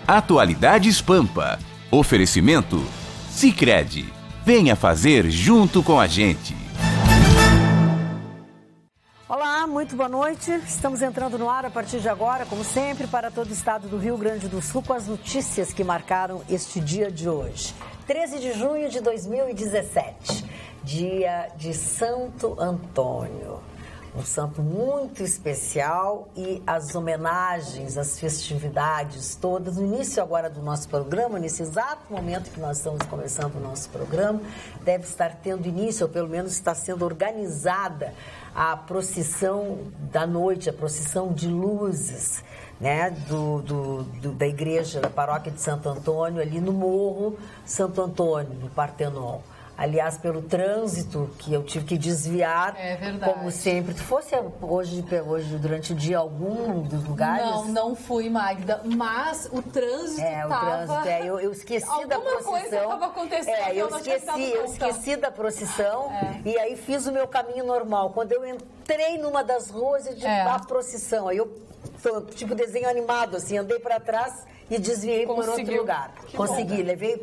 Atualidades Pampa. Oferecimento Sicredi. Venha fazer junto com a gente. Olá, muito boa noite. Estamos entrando no ar a partir de agora, como sempre, para todo o estado do Rio Grande do Sul, com as notícias que marcaram este dia de hoje. 13 de junho de 2017, dia de Santo Antônio. Um santo muito especial e as homenagens, as festividades todas, no início agora do nosso programa, nesse exato momento que nós estamos começando o nosso programa, deve estar tendo início, ou pelo menos está sendo organizada a procissão da noite, a procissão de luzes, né, da igreja, da paróquia de Santo Antônio, ali no Morro Santo Antônio, no Partenon. Aliás, pelo trânsito que eu tive que desviar, como sempre. Tu fosse hoje durante o dia algum dos lugares? Não fui, Magda, mas o trânsito eu esqueci da procissão. Alguma coisa estava acontecendo. Eu esqueci da procissão e aí fiz o meu caminho normal. Quando eu entrei numa das ruas, eu disse, a procissão. Aí eu, tipo desenho animado, assim, andei para trás e desviei por outro lugar. Consegui, levei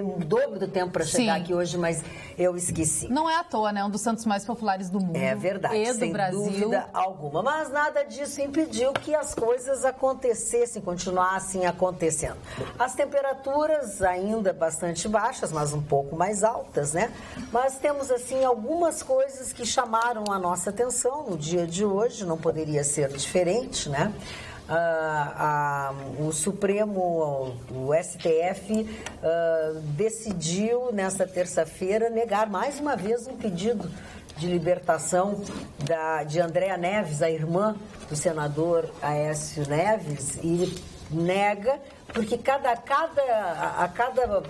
o dobro do tempo para chegar aqui hoje, mas eu esqueci. Não é à toa, né? Um dos santos mais populares do mundo. É verdade, e do sem Brasil. dúvida alguma. Mas nada disso impediu que as coisas acontecessem, continuassem acontecendo. As temperaturas ainda bastante baixas, mas um pouco mais altas, né? Mas temos, assim, algumas coisas que chamaram a nossa atenção no dia de hoje, não poderia ser diferente, né? O Supremo, o STF, decidiu nesta terça-feira negar mais uma vez um pedido de libertação de Andréa Neves, a irmã do senador Aécio Neves, e nega porque a cada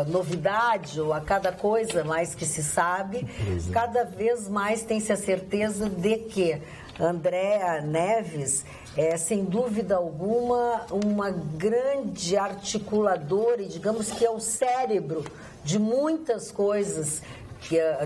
novidade ou a cada coisa mais que se sabe, cada vez mais tem-se a certeza de que Andréa Neves é, sem dúvida alguma, uma grande articuladora e, digamos que é o cérebro de muitas coisas,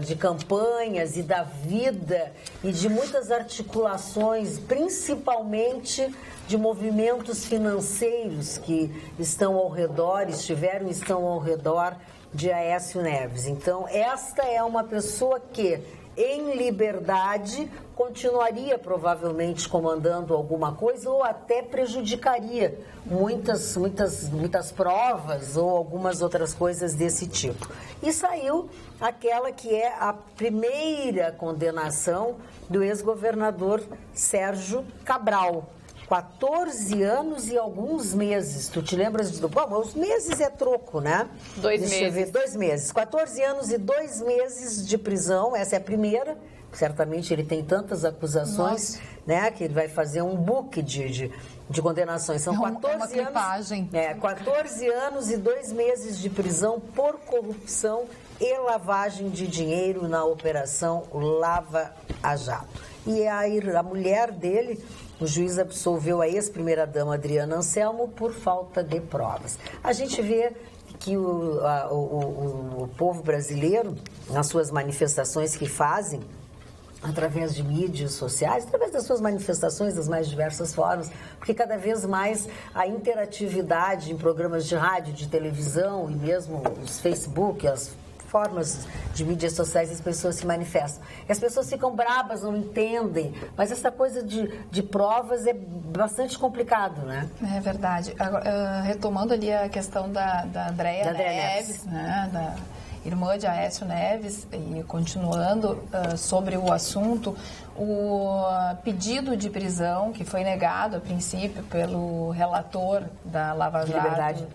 de campanhas e da vida e de muitas articulações, principalmente de movimentos financeiros que estão ao redor, estão ao redor de Aécio Neves. Então, esta é uma pessoa que, em liberdade, continuaria provavelmente comandando alguma coisa ou até prejudicaria muitas provas ou algumas outras coisas desse tipo. E saiu aquela que é a primeira condenação do ex-governador Sérgio Cabral. 14 anos e alguns meses. Tu te lembras de... Bom, os meses é troco, né? 2 meses. Deixa eu ver, 2 meses. 14 anos e 2 meses de prisão. Essa é a primeira. Certamente ele tem tantas acusações, né? Que ele vai fazer um book de condenações. São 14 anos. 14 anos e 2 meses de prisão por corrupção e lavagem de dinheiro na Operação Lava Jato. E a mulher dele, o juiz absolveu a ex-primeira-dama Adriana Anselmo por falta de provas. A gente vê que o povo brasileiro, nas suas manifestações que fazem, através de mídias sociais, através das suas manifestações das mais diversas formas, porque cada vez mais a interatividade em programas de rádio, de televisão e mesmo os Facebook, as formas de mídias sociais, as pessoas se manifestam. E as pessoas ficam bravas, não entendem, mas essa coisa de provas é bastante complicado, né? É verdade. Agora, retomando ali a questão da Andréa Neves, né? Da irmã de Aécio Neves, e continuando sobre o assunto, o pedido de prisão, que foi negado a princípio pelo relator da Lava Jato,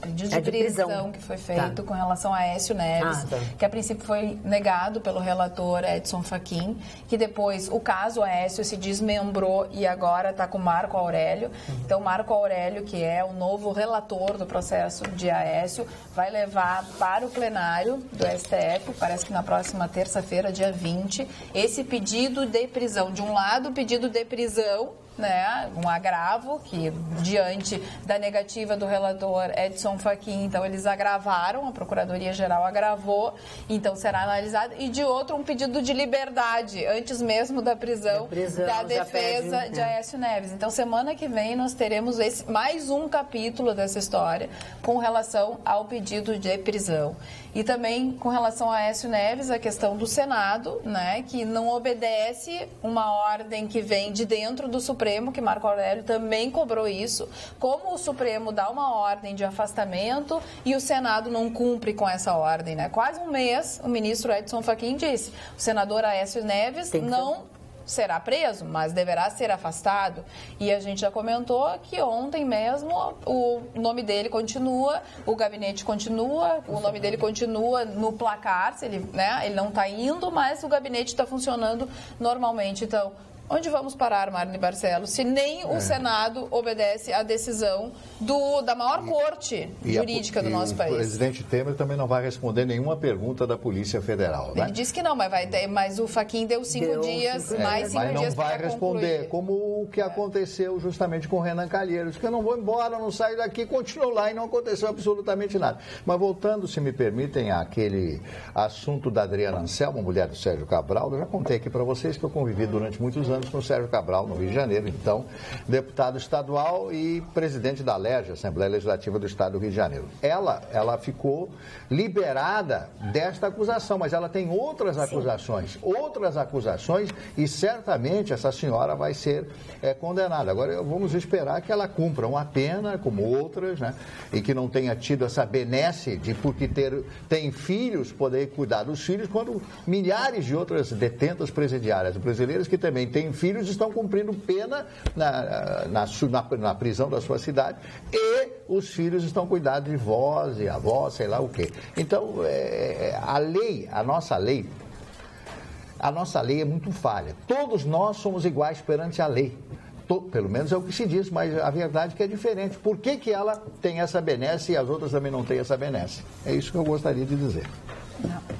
pedido de prisão que foi feito com relação a Aécio Neves, que a princípio foi negado pelo relator Edson Fachin, que depois o caso Aécio se desmembrou e agora está com Marco Aurélio. Então, Marco Aurélio, que é o novo relator do processo de Aécio, vai levar para o plenário do STF, parece que na próxima terça-feira, dia 20, esse pedido de prisão. De um lado, o pedido de prisão né, um agravo, que diante da negativa do relator Edson Fachin, então eles agravaram, a Procuradoria-Geral agravou, então será analisado, e de outro um pedido de liberdade, antes mesmo da prisão da defesa de Aécio Neves. Então semana que vem nós teremos mais um capítulo dessa história com relação ao pedido de prisão. E também com relação a Aécio Neves, a questão do Senado, né, que não obedece uma ordem que vem de dentro do Supremo, que Marco Aurélio também cobrou isso, como o Supremo dá uma ordem de afastamento e o Senado não cumpre com essa ordem, né? Quase um mês, o ministro Edson Fachin disse, o senador Aécio Neves não será preso, mas deverá ser afastado. E a gente já comentou que ontem mesmo o nome dele continua, o gabinete continua, o nome dele continua no placar, se ele, né, ele não está indo, mas o gabinete está funcionando normalmente. Então, onde vamos parar, Marne Barcelos, se nem o Senado obedece à decisão da maior corte jurídica do nosso país? O presidente Temer também não vai responder nenhuma pergunta da Polícia Federal, né? Ele disse que não, mas o Fachin deu 5 dias, mais 5 dias. Mas não vai responder, como o que aconteceu justamente com o Renan Calheiros, que eu não vou embora, não saio daqui, continuo lá e não aconteceu absolutamente nada. Mas voltando, se me permitem, àquele assunto da Adriana Anselmo, mulher do Sérgio Cabral, eu já contei aqui para vocês que eu convivi durante muitos anos com o Sérgio Cabral, no Rio de Janeiro, então deputado estadual e presidente da LERJ, Assembleia Legislativa do Estado do Rio de Janeiro. Ela ficou liberada desta acusação, mas ela tem outras acusações e certamente essa senhora vai ser condenada. Agora vamos esperar que ela cumpra uma pena, como outras, né? E que não tenha tido essa benesse de, porque tem filhos, poder cuidar dos filhos, quando milhares de outras detentas presidiárias brasileiras que também têm filhos estão cumprindo pena na prisão da sua cidade e os filhos estão cuidados de vós e avós, sei lá o quê. Então, a nossa lei é muito falha. Todos nós somos iguais perante a lei. Pelo menos é o que se diz, mas a verdade é que é diferente. Por que ela tem essa benesse e as outras também não têm essa benesse? É isso que eu gostaria de dizer. Não.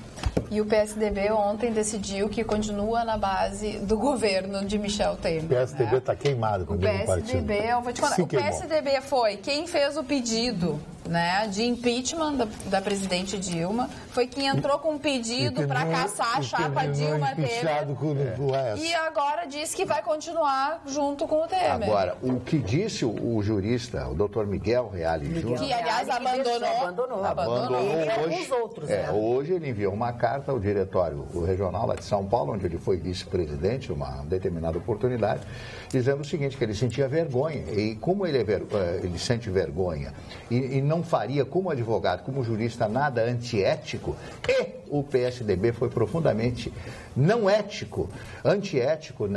E o PSDB ontem decidiu que continua na base do governo de Michel Temer. O PSDB está queimado com o PSDB, eu vou te contar, o PSDB foi quem fez o pedido, né, de impeachment da presidente Dilma, foi quem entrou com um pedido para caçar a chapa Dilma Temer. E agora diz que vai continuar junto com o Temer. Agora, o que disse o jurista, o doutor Miguel Reale Júnior, que aliás abandonou hoje, outros, né? Hoje ele enviou uma carta ao diretório regional lá de São Paulo, onde ele foi vice-presidente uma determinada oportunidade, dizendo o seguinte, que ele sentia vergonha, e como ele sente vergonha e não faria como advogado, como jurista, nada antiético, e o PSDB foi profundamente não ético, antiético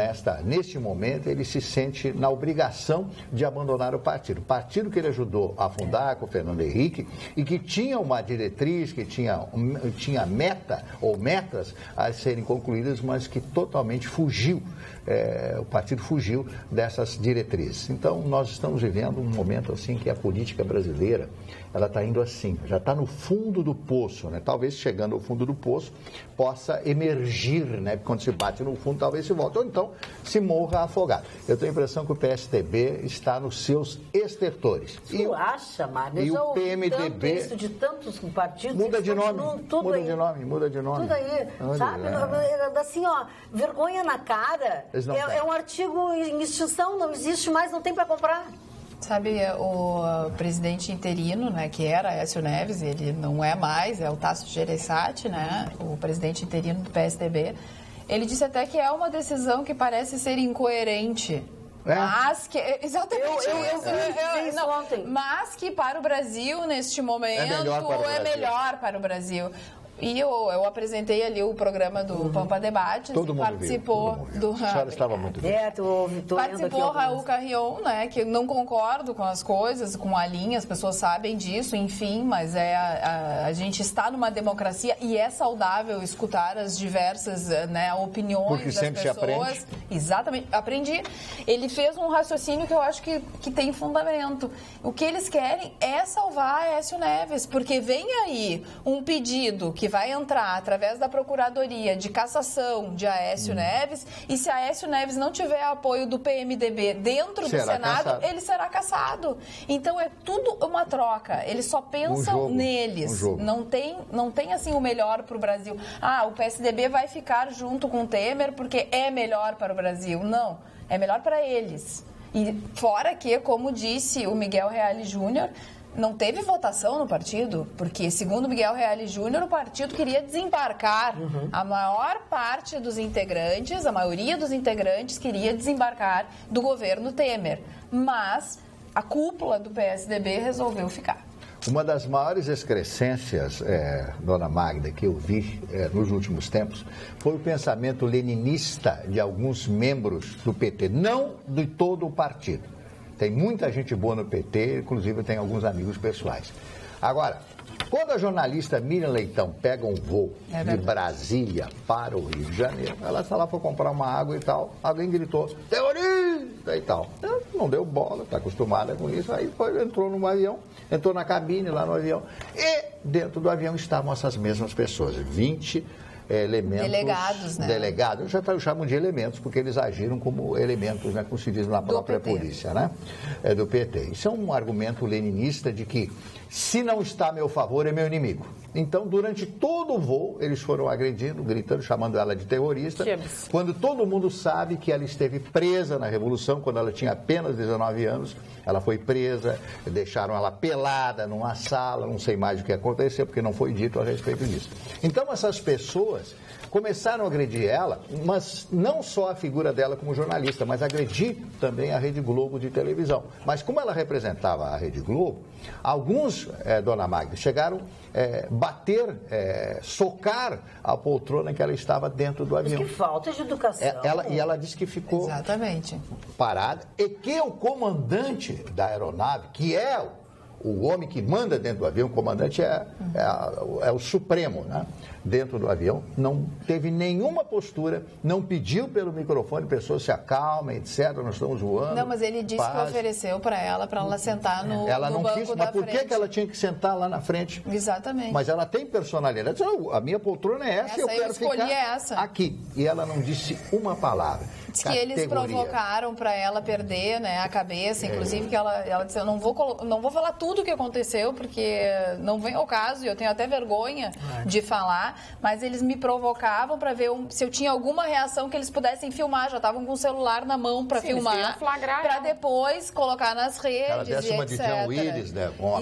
neste momento, ele se sente na obrigação de abandonar o partido que ele ajudou a fundar com o Fernando Henrique e que tinha uma diretriz, que tinha meta ou metas a serem concluídas, mas que totalmente fugiu, o partido fugiu dessas diretrizes. Então nós estamos vivendo um momento assim que a política brasileira, ela está indo assim, já está no fundo do poço, né? Talvez chegando ao fundo do poço possa emergir, né? Quando se bate no fundo talvez se volte, ou então se morra afogado. Eu tenho a impressão que o PSDB está nos seus estertores. Tu acha, Mário? E o PMDB... Isso de tantos partidos... Muda de nome. Tudo aí, sabe? Assim, ó, vergonha na cara. É um artigo em extinção, não existe mais, não tem para comprar. Sabe, o presidente interino, né, que era Aécio Neves, ele não é mais, é o Tasso Gereissati, né, o presidente interino do PSDB, ele disse até que é uma decisão que parece ser incoerente. Mas que, exatamente isso. Mas que para o Brasil, neste momento, é melhor para o Brasil. E eu apresentei ali o programa do Pampa Debates. Todo mundo participou viu. A senhora estava muito bem. Participou Raul Carrion, né? Que não concordo com as coisas, com a linha, as pessoas sabem disso, enfim, mas a gente está numa democracia e é saudável escutar as diversas, né, opiniões porque das sempre pessoas. Se aprende. Exatamente, aprendi. Ele fez um raciocínio que eu acho que tem fundamento. O que eles querem é salvar Aécio Neves, porque vem aí um pedido que vai entrar através da Procuradoria de Cassação de Aécio Neves, e se Aécio Neves não tiver apoio do PMDB dentro do Senado, ele será cassado. Então é tudo uma troca, eles só pensam neles, não tem assim o melhor para o Brasil. O PSDB vai ficar junto com o Temer porque é melhor para o Brasil. Não, é melhor para eles. E fora que, como disse o Miguel Reale Júnior, não teve votação no partido, porque, segundo Miguel Reale Júnior, o partido queria desembarcar. A maior parte dos integrantes, a maioria dos integrantes queria desembarcar do governo Temer. Mas a cúpula do PSDB resolveu ficar. Uma das maiores excrescências, dona Magda, que eu vi nos últimos tempos, foi o pensamento leninista de alguns membros do PT, não de todo o partido. Tem muita gente boa no PT, inclusive tem alguns amigos pessoais. Agora, quando a jornalista Miriam Leitão pega um voo de Brasília para o Rio de Janeiro, ela está lá para comprar uma água e tal, alguém gritou, terrorista e tal. Ela não deu bola, está acostumada com isso, aí entrou num avião, entrou na cabine lá no avião, e dentro do avião estavam essas mesmas pessoas, 20 elementos... Delegados, né? Delegados, eu chamo de elementos, porque eles agiram como elementos, né, como se diz na própria polícia, né? Do PT. Isso é um argumento leninista de que, se não está a meu favor, é meu inimigo. Então, durante todo o voo, eles foram agredindo, gritando, chamando ela de terrorista, quando todo mundo sabe que ela esteve presa na Revolução, quando ela tinha apenas 19 anos, ela foi presa, deixaram ela pelada numa sala, não sei mais o que aconteceu, porque não foi dito a respeito disso. Então, essas pessoas começaram a agredir ela, mas não só a figura dela como jornalista, mas agredir também a Rede Globo de televisão. Mas como ela representava a Rede Globo, alguns, dona Magda, chegaram bater, socar a poltrona em que ela estava dentro do avião. Mas que falta de educação. E ela disse que ficou parada e que o comandante da aeronave, que é o homem que manda dentro do avião, o comandante é o supremo, né? Dentro do avião, não teve nenhuma postura, não pediu pelo microfone, pessoas se acalmem, etc, nós estamos voando. Não, mas ele disse que ofereceu para ela sentar no banco da frente. Ela não quis, mas por que ela tinha que sentar lá na frente? Exatamente. Mas ela tem personalidade. A minha poltrona é essa e eu quero ficar aqui. E ela não disse uma palavra. Diz que eles provocaram para ela perder, né, a cabeça, inclusive que ela disse, eu não vou falar tudo o que aconteceu, porque não vem ao caso, e eu tenho até vergonha de falar, mas eles me provocavam para ver se eu tinha alguma reação que eles pudessem filmar, já estavam com o celular na mão para filmar, para depois colocar nas redes, ela desse uma de Jean Willis, né, com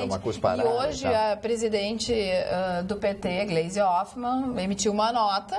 uma cusparada. E hoje a presidente do PT, Gleisi Hoffmann, emitiu uma nota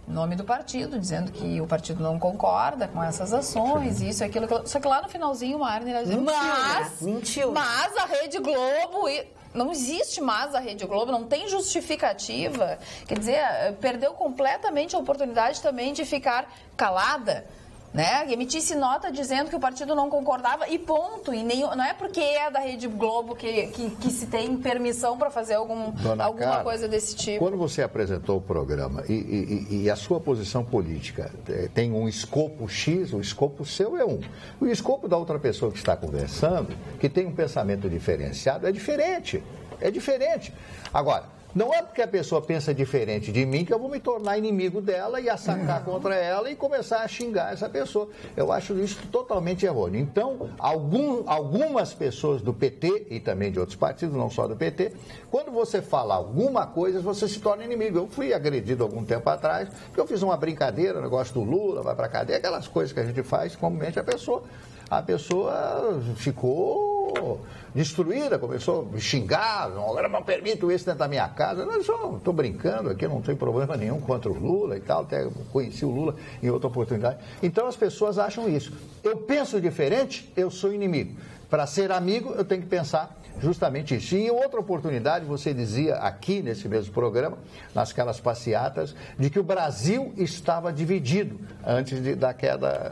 em nome do partido, dizendo que o partido não concorda com essas ações, isso, aquilo. Só que lá no finalzinho, Marne, ela dizia, mas a Rede Globo... Não existe mais a Rede Globo, não tem justificativa. Quer dizer, perdeu completamente a oportunidade também de ficar calada, né? Emitisse nota dizendo que o partido não concordava e ponto. E não é porque é da Rede Globo que se tem permissão para fazer alguma coisa desse tipo. Quando você apresentou o programa e a sua posição política tem um escopo X, o escopo seu é um. O escopo da outra pessoa que está conversando, que tem um pensamento diferenciado, é diferente. É diferente. Agora, não é porque a pessoa pensa diferente de mim que eu vou me tornar inimigo dela e assacar contra ela e começar a xingar essa pessoa. Eu acho isso totalmente errôneo. Então, algumas pessoas do PT e também de outros partidos, não só do PT, quando você fala alguma coisa, você se torna inimigo. Eu fui agredido algum tempo atrás, porque eu fiz uma brincadeira, o negócio do Lula, vai pra cadeia, aquelas coisas que a gente faz, comumente a pessoa ficou destruída, começou a me xingar, agora não permito isso dentro da minha casa. Eu só estou brincando aqui, não tem problema nenhum contra o Lula e tal, até conheci o Lula em outra oportunidade. Então as pessoas acham isso. Eu penso diferente, eu sou inimigo. Para ser amigo, eu tenho que pensar justamente isso. E em outra oportunidade, você dizia aqui nesse mesmo programa, nasquelas passeatas, de que o Brasil estava dividido antes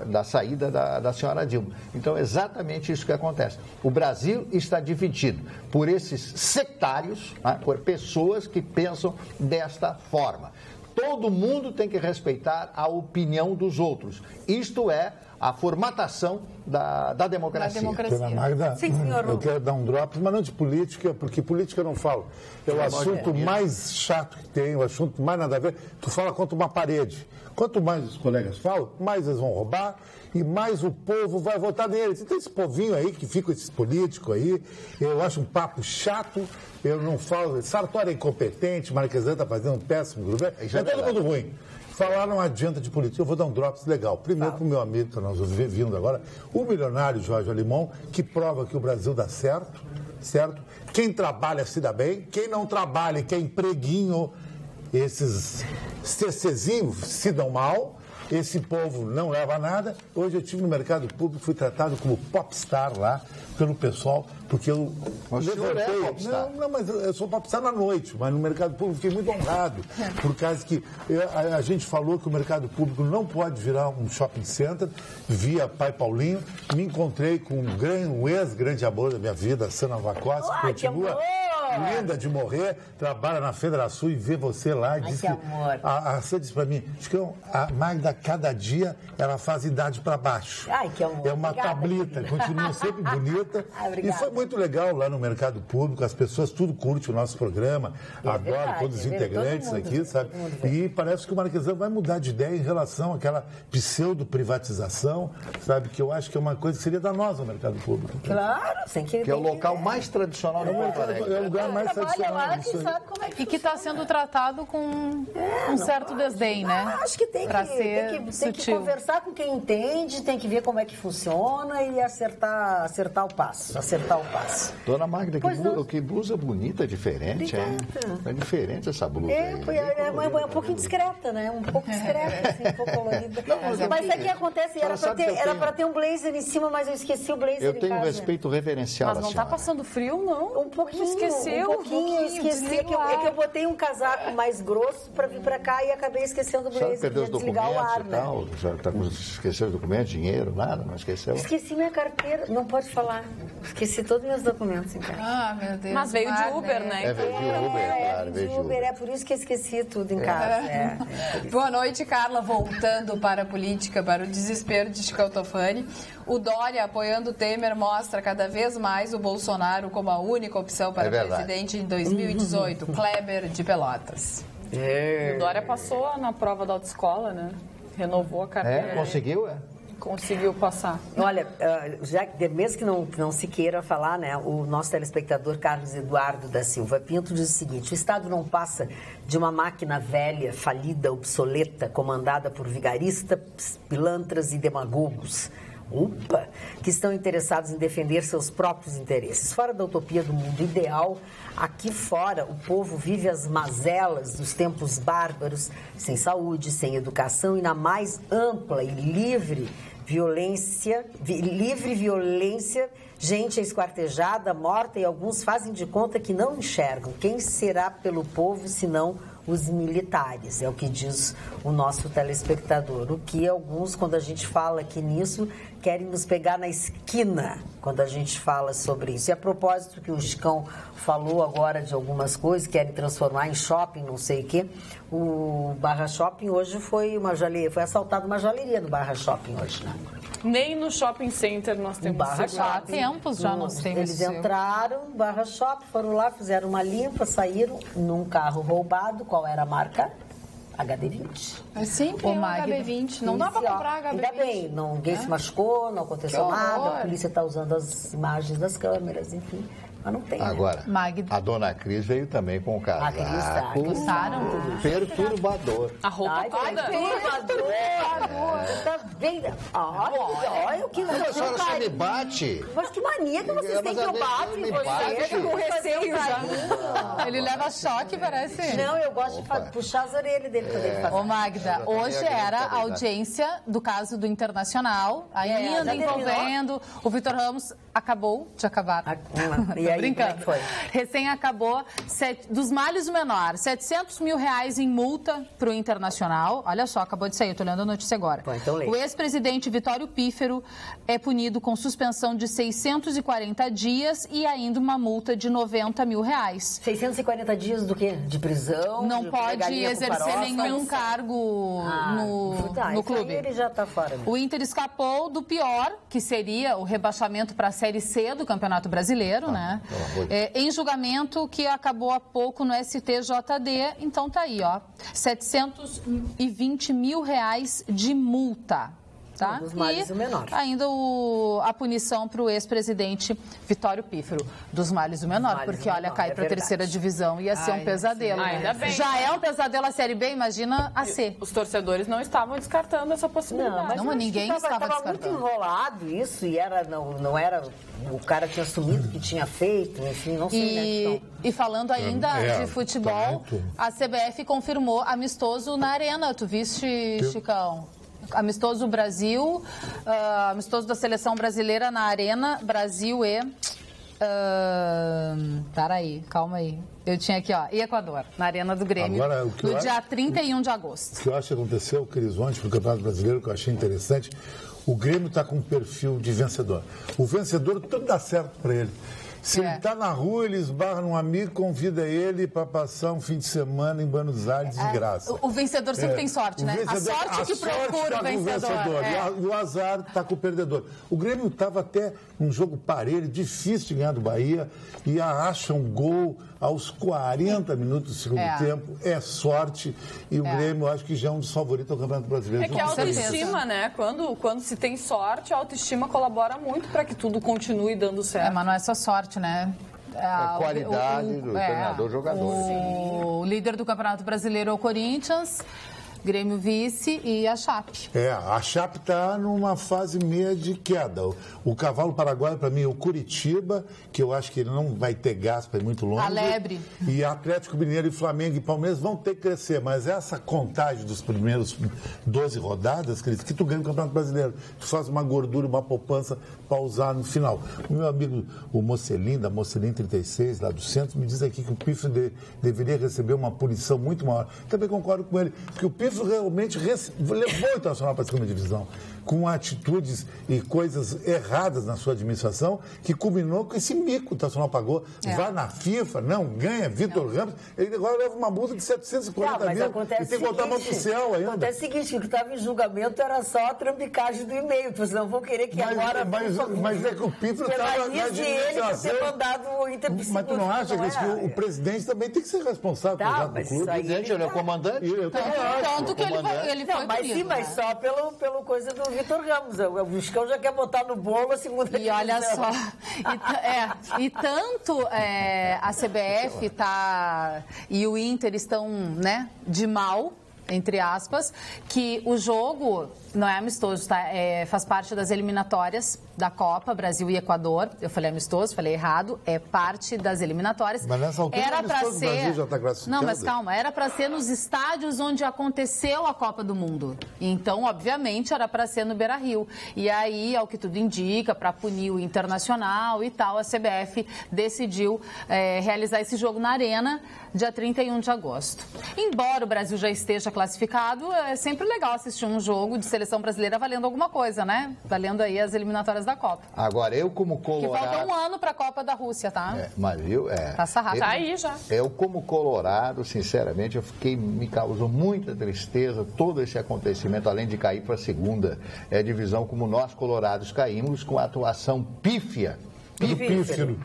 da saída da senhora Dilma. Então, é exatamente isso que acontece. O Brasil está dividido por esses sectários, né, por pessoas que pensam desta forma. Todo mundo tem que respeitar a opinião dos outros. Isto é a formatação da democracia. Dona Magda, Sim, senhor. eu quero dar um drops, mas não de política, porque política eu não falo. É o assunto mais chato que tem, o assunto mais nada a ver. Tu fala contra uma parede. Quanto mais os colegas falam, mais eles vão roubar e mais o povo vai votar neles. E tem esse povinho aí que fica, esses políticos aí, eu acho um papo chato, eu não falo. Sartori é incompetente, Marquesan está fazendo um péssimo governo, é todo mundo ruim. Falar não adianta de política. Eu vou dar um drops legal. Primeiro para o meu amigo, que nós vimos agora, o milionário Jorge Alimão, que prova que o Brasil dá certo, certo? Quem trabalha se dá bem, quem não trabalha e quer empreguinho, esses CCzinhos se dão mal, esse povo não leva a nada. Hoje eu estive no mercado público, fui tratado como popstar lá pelo pessoal, porque eu levantei... popstar. Não, mas eu sou popstar na noite, mas no mercado público fiquei muito honrado, por causa que a gente falou que o mercado público não pode virar um shopping center, via Pai Paulinho, me encontrei com um ex-grande amor da minha vida, Sana Vacosta, que continua... linda de morrer, trabalha na Federação e vê você lá e diz que a Sã disse pra mim, a Magda, cada dia ela faz idade para baixo. Ai, que amor. É uma tablita, continua sempre bonita. E foi muito legal lá no mercado público, as pessoas tudo curte o nosso programa, adoram todos os integrantes aqui, sabe? E parece que o Marquesan vai mudar de ideia em relação àquela pseudo-privatização, sabe? Que eu acho que é uma coisa que seria danosa no mercado público. Claro, que é o local mais tradicional do Porto Alegre. É o lugar mais tradicional. E que está sendo tratado com um certo desdém, né? Acho que tem que conversar com quem entende, tem que ver como é que funciona e acertar o passo. Dona Magda, que blusa bonita, diferente, é diferente essa blusa. É um pouquinho discreta, né? Um pouco discreta, assim, um pouco colorida. Mas aqui acontece, era para ter um blazer em cima, mas eu esqueci o blazer Eu tenho um respeito reverencial. Mas não está passando frio, não? Um pouquinho, esqueceu. Um pouquinho, eu esqueci. É que eu botei um casaco mais grosso para vir para cá e acabei esquecendo o blazer. Perdeu os documentos o ar, e tal? né? Já esqueceu os documentos, dinheiro, nada? Não esqueceu? Esqueci minha carteira. Não pode falar. Esqueci todos os meus documentos em casa. Ah, meu Deus. Mas veio de Uber, né? Veio de Uber, claro. Veio de Uber. É por isso que eu esqueci tudo em casa. Boa noite, Carla. Voltando para a política, para o desespero de Chico Altofani. O Dória, apoiando o Temer, mostra cada vez mais o Bolsonaro como a única opção para presidente em 2018. Kleber de Pelotas. O Dória passou na prova da autoescola, né? Renovou a carteira. Conseguiu, Conseguiu passar. Olha, já mesmo que não se queira falar, né, o nosso telespectador Carlos Eduardo da Silva Pinto diz o seguinte: o Estado não passa de uma máquina velha, falida, obsoleta, comandada por vigaristas, pilantras e demagogos. Que estão interessados em defender seus próprios interesses. Fora da utopia do mundo ideal, aqui fora o povo vive as mazelas dos tempos bárbaros, sem saúde, sem educação e na mais ampla e livre violência, gente esquartejada, morta e alguns fazem de conta que não enxergam. Quem será pelo povo senão os militares? É o que diz o nosso telespectador. O que alguns, quando a gente fala aqui nisso, querem nos pegar na esquina quando a gente fala sobre isso. E a propósito que o Chicão falou agora de algumas coisas, querem transformar em shopping, não sei o quê. O Barra Shopping hoje foi assaltado uma joalheria no Barra Shopping hoje, né? Nem no shopping center nós temos Barra segurança. Shopping. Tempos já nós temos. Eles entraram no Barra Shopping, foram lá, fizeram uma limpa, saíram num carro roubado. Qual era a marca? HD20. É sempre um HB20. Não dá para comprar HB20. Ainda bem, ninguém se machucou, não aconteceu nada. A polícia está usando as imagens das câmeras, enfim. Mas não tem. Agora, a dona Cris veio também com o casaco. Perturbador. A roupa toda. Perturbador. Tá vendo? Olha o que você a senhora só me bate. Mas que mania que vocês têm que eu bato em você. Com receio já. Ele leva choque, parece. Não, eu gosto de puxar as orelhas dele quando ele faz. Ô, Magda, hoje era a audiência do caso do Internacional, ainda envolvendo o Vitor Ramos. Acabou de acabar. E aí, brincando. Foi? Recém acabou, dos males o menor, R$700 mil em multa para o Internacional. Olha só, acabou de sair, eu tô lendo a notícia agora. Pô, então o ex-presidente Vitório Pífero é punido com suspensão de 640 dias e ainda uma multa de R$90 mil. 640 dias do quê? De prisão? Não pode exercer nenhum cargo no clube. Aí ele já está fora. Mesmo. O Inter escapou do pior, que seria o rebaixamento para a Série C do Campeonato Brasileiro, né? Em julgamento que acabou há pouco no STJD. Então tá aí, ó, R$720 mil de multa. Tá? Dos males e o menor. Ainda a punição para o ex-presidente Vitório Pífero, dos males o menor, porque olha, cai para a terceira divisão, ia ser um pesadelo. Ainda bem. Já é um pesadelo a Série B, imagina a C. Os torcedores não estavam descartando essa possibilidade. Não, ninguém estava descartando. Muito enrolado isso, e não era... O cara tinha assumido que tinha feito, enfim, não sei. E falando ainda de futebol, a CBF confirmou amistoso na Arena. Tu viste, Chicão? Amistoso Brasil, amistoso da seleção brasileira na Arena, Brasil e... Peraí, calma aí. Eu tinha aqui, ó, e Equador, na Arena do Grêmio, agora, no dia 31 de agosto. O que eu acho que aconteceu, Cris, ontem no Campeonato Brasileiro, que eu achei interessante, o Grêmio está com um perfil de vencedor. O vencedor, tudo dá certo para ele. Se ele está na rua, ele esbarra num amigo, convida ele para passar um fim de semana em Buenos Aires de graça. O vencedor sempre tem sorte, né? A sorte que procura o vencedor. E o azar está com o perdedor. O Grêmio estava até num jogo parelho, difícil de ganhar do Bahia, e acha um gol aos 40 minutos do segundo tempo. É sorte. E o Grêmio, acho que já é um dos favoritos ao Campeonato Brasileiro. É que a autoestima, né? Quando se tem sorte, a autoestima colabora muito para que tudo continue dando certo. Mas não é só sorte, né? A qualidade do treinador-jogador. O líder do Campeonato Brasileiro é o Corinthians, Grêmio vice e a Chape. A Chape está numa fase meia de queda. O cavalo paraguaio, para mim, é o Curitiba, que eu acho que ele não vai ter gás para ir muito longe. A lebre. E Atlético Mineiro e Flamengo e Palmeiras vão ter que crescer, mas essa contagem dos primeiros 12 rodadas, Cris, que tu ganha no Campeonato Brasileiro, tu faz uma gordura, uma poupança para usar no final. O meu amigo, o Mocelin, da Mocelin 36, lá do centro, me diz aqui que o Pífero deveria receber uma punição muito maior. Também concordo com ele, porque o Pífero realmente levou o Internacional para a segunda divisão, com atitudes e coisas erradas na sua administração, que culminou com esse mico que o Internacional pagou. Vai na FIFA, não ganha, Vitor Ramos, ele agora leva uma multa de 740 mil e tem que botar a mão pro céu ainda. Acontece o seguinte, o que estava em julgamento era só a trambicagem do e-mail, porque não vou querer que agora... Mas é que o Pífero estava na administração. Mas tu não acha que o presidente também tem que ser responsável pelo clube? O presidente, ele é o comandante. Eu também acho. Tanto que ele foi mas sim, mas só pelo coisa do Vitor Ramos. O Chicão já quer botar no bolo a segunda divisão. E olha só, e tanto a CBF e o Inter estão, né, de mal, entre aspas, que o jogo não é amistoso, tá? Faz parte das eliminatórias da Copa, Brasil e Equador. Eu falei amistoso, falei errado, é parte das eliminatórias. Mas nessa altura era para ser... o Brasil já está classificado. Não, mas calma, era para ser nos estádios onde aconteceu a Copa do Mundo. Então, obviamente, era para ser no Beira-Rio. E aí, ao que tudo indica, para punir o Internacional e tal, a CBF decidiu realizar esse jogo na Arena, dia 31 de agosto. Embora o Brasil já esteja classificado, é sempre legal assistir um jogo de seleção brasileira valendo alguma coisa, né? Valendo aí as eliminatórias da Copa. Agora, eu como colorado... Que falta um ano para a Copa da Rússia, tá? Mas viu? Passa rápido. Tá aí já. Eu como colorado, sinceramente, me causou muita tristeza todo esse acontecimento, além de cair para a segunda divisão, como nós colorados caímos com a atuação pífia. Pífero.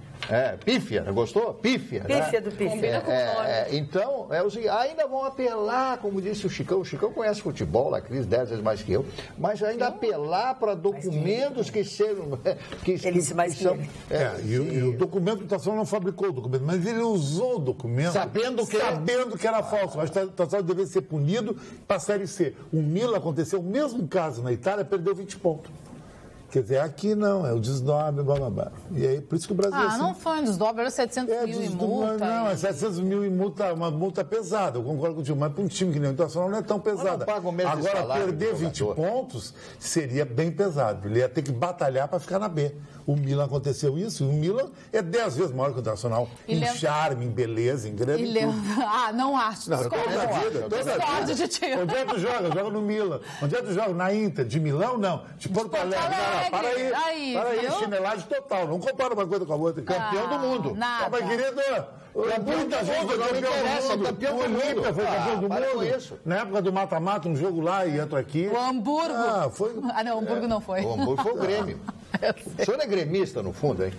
Pífia, gostou? Pífia. Pífia, né? Do Pífia. Então, ainda vão apelar, como disse o Chicão conhece futebol, a Cris 10 vezes mais que eu, mas ainda apelar para documentos que sejam... E o documento do Tassão não fabricou o documento, mas ele usou o documento sabendo que era falso. Mas o Tassão deveria ser punido para a Série C. O Milan aconteceu o mesmo caso na Itália, perdeu 20 pontos. Quer dizer, aqui não, é o desdobre, blá, blá, blá. E aí, por isso que o Brasil... Ah, não foi um desdobre, era 700 mil em multa. Não, é 700 mil em multa, uma multa pesada, eu concordo contigo, mas para um time que nem o Internacional não é tão pesada. Agora, perder 20 pontos seria bem pesado, ele ia ter que batalhar para ficar na B. O Milan aconteceu isso, e o Milan é 10 vezes maior que o Internacional, charme, em beleza, em grande... não acho. Não, toda a vida. Onde é que tu joga? Joga no Milan. Onde é que tu joga? Na Inter. De Milão, não. De Porto Alegre. Para aí, chinelagem total. Não compara uma coisa com a outra. Campeão do mundo. Nada. Mas, querido, muita gente foi campeão do mundo. Foi campeão do mundo. Na época do mata-mata, um jogo lá e outro aqui. O Hamburgo. Não, o Hamburgo não foi. O Hamburgo foi o Grêmio. O senhor é gremista, no fundo, hein?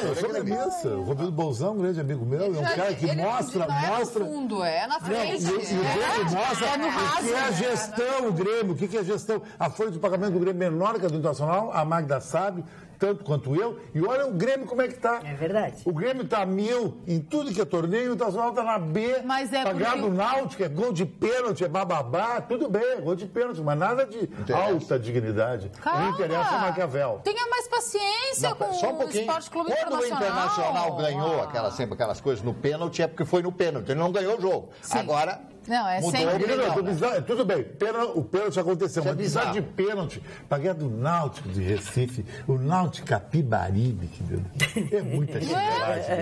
Eu sou gremista. O Rodrigo Bolzão, um grande amigo meu, é um cara que mostra... Não é no fundo, é na frente. E o Grêmio mostra o que é a gestão, o Grêmio, o que é a gestão. A folha de pagamento do Grêmio é menor que a do Internacional, a Magda sabe, tanto quanto eu. E olha o Grêmio como é que está. É verdade. O Grêmio está 1000 em tudo que é torneio, o Internacional está na B. Mas é pagado porque... Náutico, é gol de pênalti, é bababá, tudo bem, é gol de pênalti, mas nada de alta dignidade. Calma. Não interessa a Maquiavel. Tenha mais paciência com só um o pouquinho. Esporte Clube Quando o Internacional ganhou aquelas coisas no pênalti, é porque foi no pênalti. Ele não ganhou o jogo. Sim. Agora... Não, é mudou sempre... Tudo bem, o pênalti aconteceu, mas precisar de pênalti para ganhar do Náutico de Recife, o Náutico Capibaribe, que é muita chinelagem.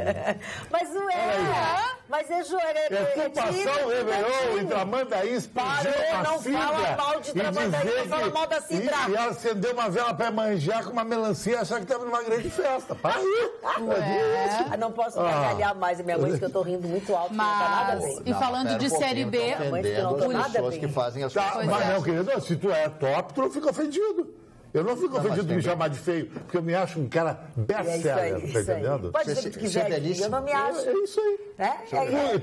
Mas não é. Mas é joelho. É culpação, Réveillon, e Tramandaí explodiu não fala mal de Tramandaí, não fala mal da Cidra. E ela acendeu uma vela para manjar com uma melancia e achar que estava numa grande festa. Para aí. Não posso gargalhar mais a minha mãe, porque eu estou rindo muito alto, não tá nada bem. E falando de Série B... as pessoas que fazem as coisas. Mas não, querido, se tu é top, tu não fica ofendido. Eu não fico ofendido de me chamar de feio, porque eu me acho um cara best-seller, tá entendendo? Pode dizer o que quiser, eu não me acho. É isso aí.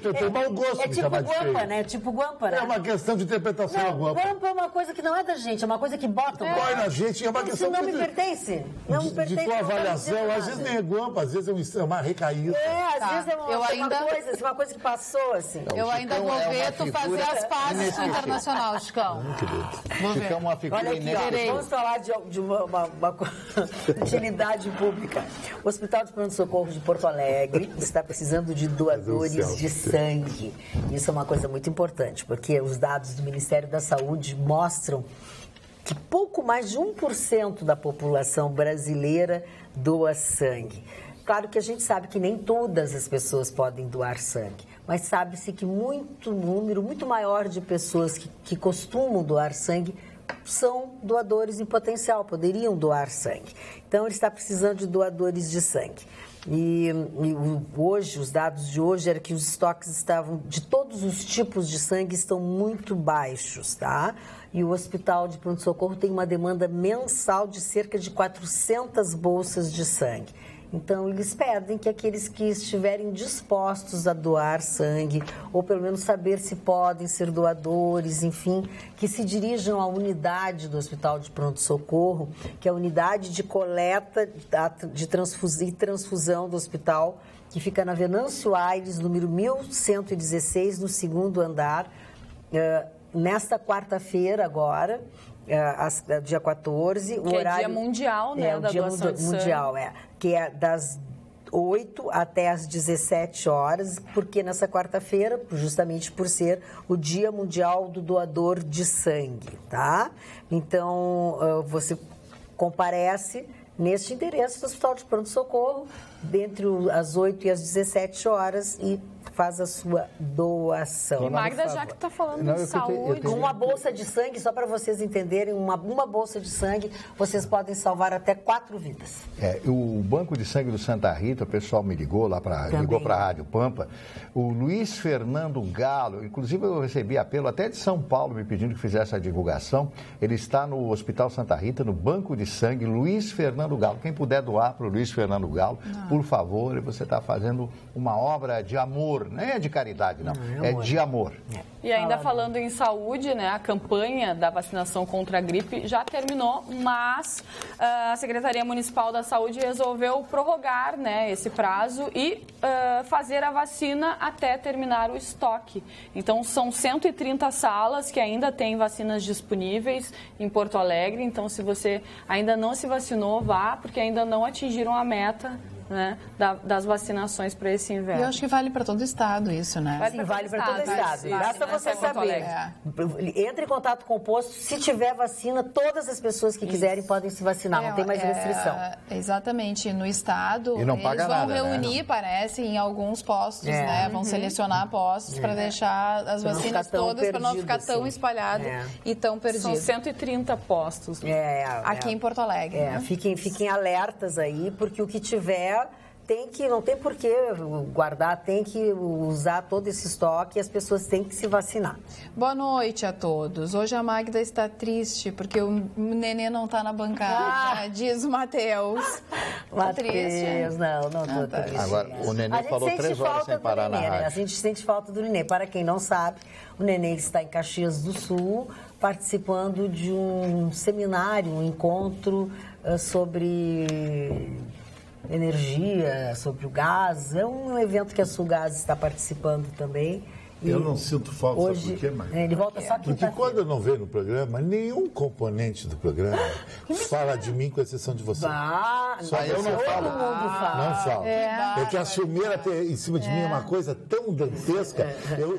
Eu tenho mau gosto de me chamar de feio. É tipo Guampa, né? Tipo Guampa, né? É uma questão de interpretação, Guampa. Guampa é uma coisa que não é da gente, é uma coisa que botam. Dói na gente, é uma questão... Isso não me pertence. Não me pertence. De tua avaliação, às vezes nem é Guampa, às vezes é uma recaída. Às vezes é uma coisa que passou, assim. Eu ainda vou ver tu fazer as pazes com o Internacional, Chicão. Chicão é uma figura inesquecível. Vamos falar de uma utilidade pública. O Hospital de Pronto-Socorro de Porto Alegre está precisando de doadores de sangue. Isso é uma coisa muito importante, porque os dados do Ministério da Saúde mostram que pouco mais de 1% da população brasileira doa sangue. Claro que a gente sabe que nem todas as pessoas podem doar sangue, mas sabe-se que número muito maior de pessoas que costumam doar sangue são doadores em potencial, poderiam doar sangue. Então, ele está precisando de doadores de sangue. E hoje, os dados de hoje eram que os estoques de todos os tipos de sangue estão muito baixos, tá? E o Hospital de Pronto-Socorro tem uma demanda mensal de cerca de 400 bolsas de sangue. Então, eles pedem que aqueles que estiverem dispostos a doar sangue, ou pelo menos saber se podem ser doadores, enfim, que se dirijam à unidade do Hospital de Pronto-Socorro, que é a unidade de coleta e transfusão do hospital, que fica na Venâncio Aires, número 1116, no 2º andar, nesta quarta-feira agora, dia 14. Que é dia mundial, né, da doação de sangue. Mundial, que é das 8 até as 17 horas, porque nessa quarta-feira, justamente por ser o Dia Mundial do Doador de Sangue, tá? Então, você comparece neste endereço do Hospital de Pronto-Socorro, entre as 8 e as 17 horas, e faz a sua doação. E Magda, já que está falando de saúde... Uma bolsa de sangue, só para vocês entenderem, uma bolsa de sangue, vocês podem salvar até 4 vidas. O Banco de Sangue do Santa Rita, o pessoal me ligou lá para a Rádio Pampa. O Luiz Fernando Galo, inclusive eu recebi apelo até de São Paulo me pedindo que fizesse a divulgação. Ele está no Hospital Santa Rita, no Banco de Sangue, Luiz Fernando Galo. Quem puder doar para o Luiz Fernando Galo, por favor, você está fazendo uma obra de amor amor, não é de caridade, não. É de amor. E ainda falando em saúde, né, a campanha da vacinação contra a gripe já terminou, mas a Secretaria Municipal da Saúde resolveu prorrogar, né, esse prazo e fazer a vacina até terminar o estoque. Então, são 130 salas que ainda têm vacinas disponíveis em Porto Alegre. Então, se você ainda não se vacinou, vá, porque ainda não atingiram a meta, né, das vacinações para esse inverno. Eu acho que vale para todo o estado isso, né? Sim, vale para todo o estado. Basta você saber. Entre em contato com o posto. Se tiver vacina, todas as pessoas que quiserem podem se vacinar. Não tem mais restrição. Exatamente. No estado, E não eles paga vão nada, reunir, parece, em alguns postos, né? Vão selecionar postos para deixar as vacinas todas, para não ficar tão espalhado e tão perdido. São 130 postos. Aqui em Porto Alegre. Né? Fiquem alertas aí, porque o que tiver... não tem por que guardar, tem que usar todo esse estoque e as pessoas têm que se vacinar. Boa noite a todos. Hoje a Magda está triste porque o nenê não está na bancada, diz o Matheus. Matheus, não estou triste. Agora, o nenê falou 3 horas sem parar na rádio. A gente sente falta do nenê. Para quem não sabe, o nenê está em Caxias do Sul, participando de um seminário, um encontro sobre... energia, sobre o gás. É um evento que a Sulgás está participando também. Eu não sinto falta, hoje, sabe por quê, Marcos? Ele volta só Porque quando eu não venho no programa, nenhum componente do programa fala de mim, com exceção de você. Só eu não falo. Não falo. É que a ciumeira em cima de mim é uma coisa tão dantesca.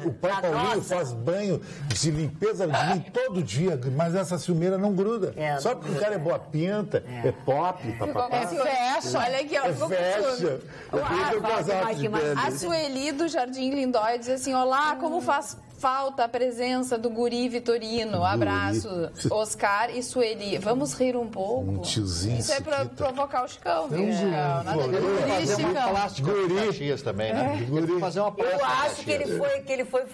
O pai Paulinho faz banho de limpeza de mim todo dia, mas essa ciumeira não gruda. Só porque o cara é boa pinta, é pop, papapá. É fecha. Olha aqui, ó. É fecha. Eu tenho casado de pele. A Sueli do Jardim Lindóia diz assim, olá, como faz falta a presença do guri Vitorino. Abraço, Oscar e Sueli. Vamos rir um pouco? Um tiozinho. Isso é pra provocar o Chicão, viu, Chicão? Nada de Fazer um Chicão. plástico de Caxias também, né? Fazer uma plástica. Eu acho que ele foi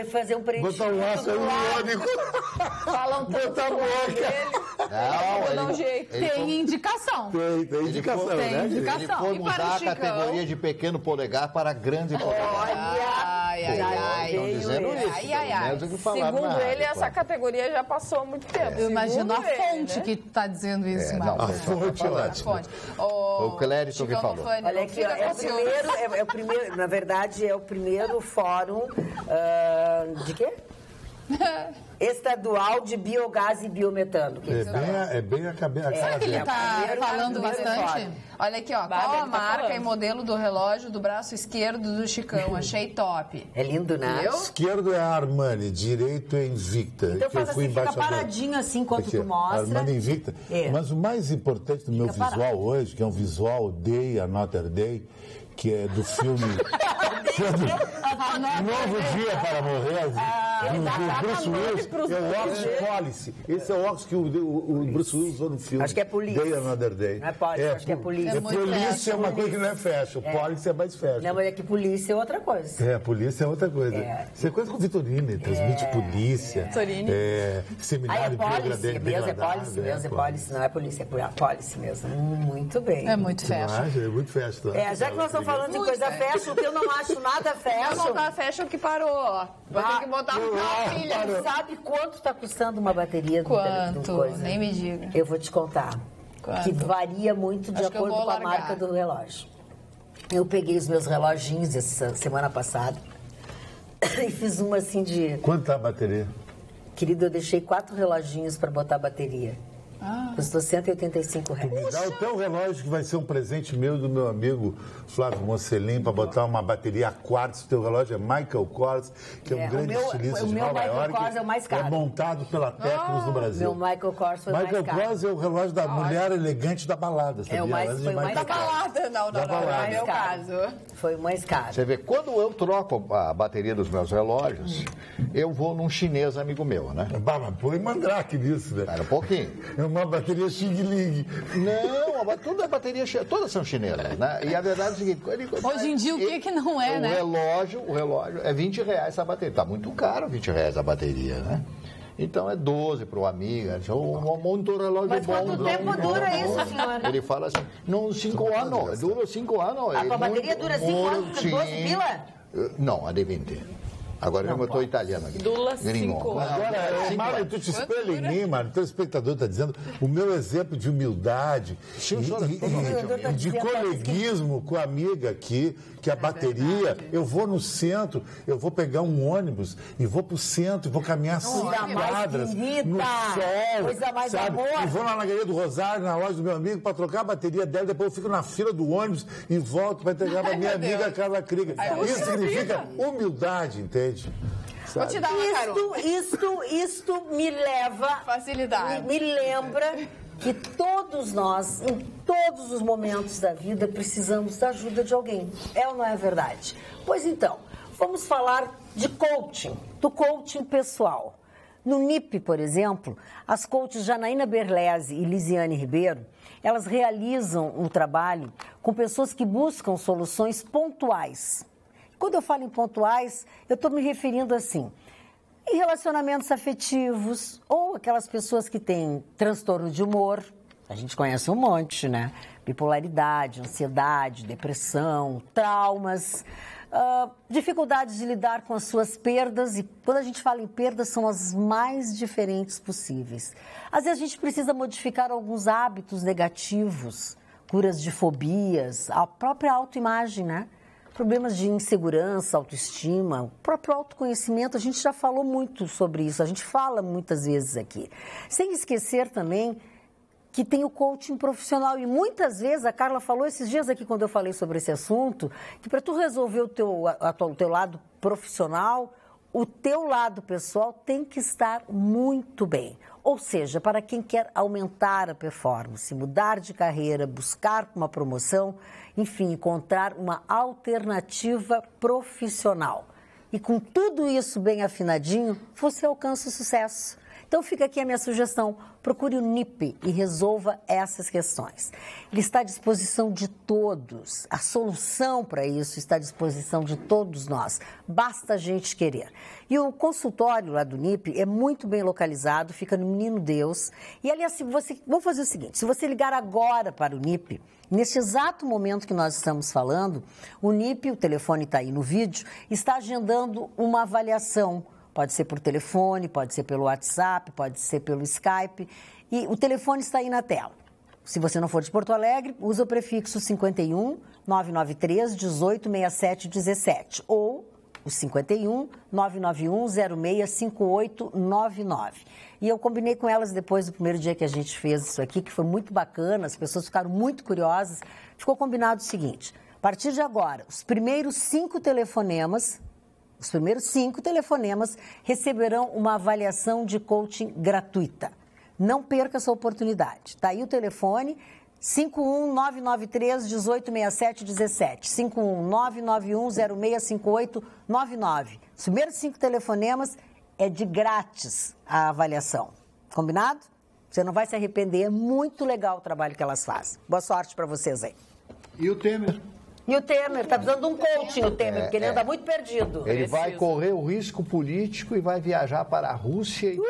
fazer um preenchimento. Botar um ácido hialurônico. Falam tanto Botar a boca. Não, dá um jeito. Tem indicação. Tem indicação, né? Ele foi mudar a categoria de pequeno polegar para grande polegar. Estão dizendo isso. Mesmo que falaram Segundo na ele, rádio, essa categoria já passou há muito tempo. Eu imagino a Segundo fonte ele, né? que está dizendo isso, não, Marcos. A fonte ótima. O Clérito que falou. Olha aqui, ó, é o primeiro, na verdade, é o primeiro fórum de quê? Estadual de biogás e biometano. É bem a cabeça. Será que ele está falando bastante? Olha aqui, ó. Qual a marca e modelo do relógio do braço esquerdo do Chicão? Achei top. É lindo, né? Esquerdo é Armani, direito é Invicta. Então faz assim, fica paradinho assim enquanto tu mostra. Armani Invicta. Mas o mais importante do meu visual hoje, que é um visual Day, Another Day, que é do filme Novo Dia para Morrer, do Bruce Willis, é o Ox Policy. Esse é o Ox que o Bruce Willis usou no filme. Acho que é Police. Day, Another Day. Não é Policy, acho que é Police. Polícia é uma coisa que não é fashion, Policy é mais fashion. Não, mas é que polícia é outra coisa. Polícia é outra coisa. Isso é coisa com Vitorino, ele transmite polícia. Seminário é Policy mesmo, é Policy mesmo, é Policy, não é polícia, é Policy mesmo. Muito bem. É muito fashion. É muito fashion. Já que nós estamos falando de coisa fashion, o que eu não acho nada fashion. Vou botar fashion que parou, ó. Vou ter que botar filha. Sabe quanto está custando uma bateria do Quanto? coisa? Nem me diga. Eu vou te contar. Quanto? Que varia muito de acordo com a marca do relógio. Eu peguei os meus reloginhos essa semana passada e fiz uma assim de... Quanto tá a bateria? Querido, eu deixei 4 reloginhos para botar a bateria. Custou R$185. Me dá o teu relógio que vai ser um presente meu do meu amigo Flávio Mocelin para botar uma bateria a quartzo. O teu relógio é Michael Kors, que é um grande estilista de Nova York. O meu Michael Kors é o mais caro. É montado pela Tecnos no Brasil. Meu Michael Kors foi o mais caro. Michael Kors é o relógio da mulher elegante da balada, sabia? Foi o mais Da balada, não é o meu caso. Foi o mais caro. Você vê, quando eu troco a bateria dos meus relógios, eu vou num chinês amigo meu, né? Mas põe mandrake nisso, né? Espera um pouquinho. É uma bateria Xing Ling. Não, tudo é bateria, todas são chinesas, né? E a verdade é o seguinte... Hoje em dia, o que não é, né? O relógio é R$20 essa bateria. Tá muito caro R$20 a bateria, né? Então é 12 para o amigo. Muito relógio Mas bom. quanto tempo dura isso, senhora? Ele fala assim, não, 5 anos. Dura 5 anos. A bateria dura 5 anos, 12 pila? Não, a D20. Agora já botou italiano aqui. Lula 5 anos. Agora, Mário, tu te espelha em mim, Mário. O teu espectador está dizendo o meu exemplo de humildade e de coleguismo com a amiga aqui, que a bateria, eu vou no centro, eu vou pegar um ônibus e vou pro centro, e vou caminhar 5 quadras no sol, coisa mais sabe? E vou lá na Galeria do Rosário, na loja do meu amigo, para trocar a bateria dela, depois eu fico na fila do ônibus e volto para entregar para minha amiga Carla Krieger. Isso significa humildade, entende? Vou te dar uma carona. Isto me leva... Facilidade. Me lembra que todos nós, em todos os momentos da vida, precisamos da ajuda de alguém. É ou não é verdade? Pois então, vamos falar de coaching, do coaching pessoal. No NIP, por exemplo, as coaches Janaína Berlese e Lisiane Ribeiro, elas realizam um trabalho com pessoas que buscam soluções pontuais. Quando eu falo em pontuais, eu estou me referindo assim, em relacionamentos afetivos ou aquelas pessoas que têm transtorno de humor, a gente conhece um monte, né? Bipolaridade, ansiedade, depressão, traumas, dificuldades de lidar com as suas perdas, e quando a gente fala em perdas, são as mais diferentes possíveis. Às vezes a gente precisa modificar alguns hábitos negativos, curas de fobias, a própria autoimagem, né? Problemas de insegurança, autoestima, o próprio autoconhecimento, a gente já falou muito sobre isso, a gente fala muitas vezes aqui. Sem esquecer também que tem o coaching profissional e muitas vezes, a Carla falou esses dias aqui quando eu falei sobre esse assunto, que para tu resolver o teu lado profissional, o teu lado pessoal tem que estar muito bem. Ou seja, para quem quer aumentar a performance, mudar de carreira, buscar uma promoção, enfim, encontrar uma alternativa profissional. E com tudo isso bem afinadinho, você alcança o sucesso. Então fica aqui a minha sugestão, procure o NIP e resolva essas questões. Ele está à disposição de todos, a solução para isso está à disposição de todos nós, basta a gente querer. E o consultório lá do NIP é muito bem localizado, fica no Menino Deus. E aliás, vamos fazer o seguinte, se você ligar agora para o NIP, neste exato momento que nós estamos falando, o NIP, o telefone está aí no vídeo, está agendando uma avaliação. Pode ser por telefone, pode ser pelo WhatsApp, pode ser pelo Skype. E o telefone está aí na tela. Se você não for de Porto Alegre, usa o prefixo 51 993 18 67 17 ou o 51 991 06 58 99. E eu combinei com elas depois do primeiro dia que a gente fez isso aqui, que foi muito bacana, as pessoas ficaram muito curiosas. Ficou combinado o seguinte, a partir de agora, os primeiros 5 telefonemas receberão uma avaliação de coaching gratuita. Não perca essa oportunidade. Está aí o telefone, 51993-186717, 51991065899. Os primeiros 5 telefonemas é de grátis a avaliação. Combinado? Você não vai se arrepender, é muito legal o trabalho que elas fazem. Boa sorte para vocês aí. E o Temer? E o Temer, está precisando de um coaching, o Temer, porque ele anda muito perdido. Ele vai correr o risco político e vai viajar para a Rússia e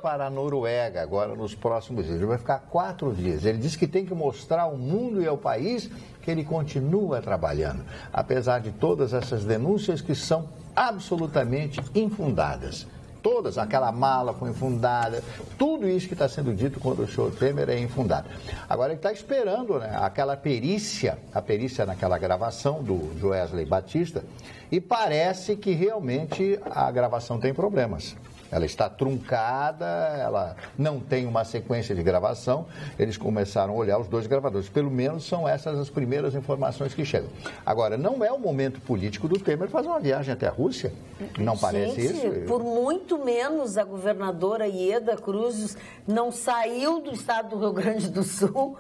para a Noruega agora nos próximos dias. Ele vai ficar 4 dias. Ele disse que tem que mostrar ao mundo e ao país que ele continua trabalhando, apesar de todas essas denúncias que são absolutamente infundadas. Todas, aquela mala foi infundada, tudo isso que está sendo dito contra o senhor Temer é infundado. Agora ele está esperando, né, aquela perícia, a perícia naquela gravação do Joesley Batista, e parece que realmente a gravação tem problemas. Ela está truncada, ela não tem uma sequência de gravação. Eles começaram a olhar os 2 gravadores. Pelo menos são essas as primeiras informações que chegam. Agora, não é o momento político do Temer fazer uma viagem até a Rússia? Não parece isso? Por muito menos a governadora Ieda Cruz não saiu do estado do Rio Grande do Sul.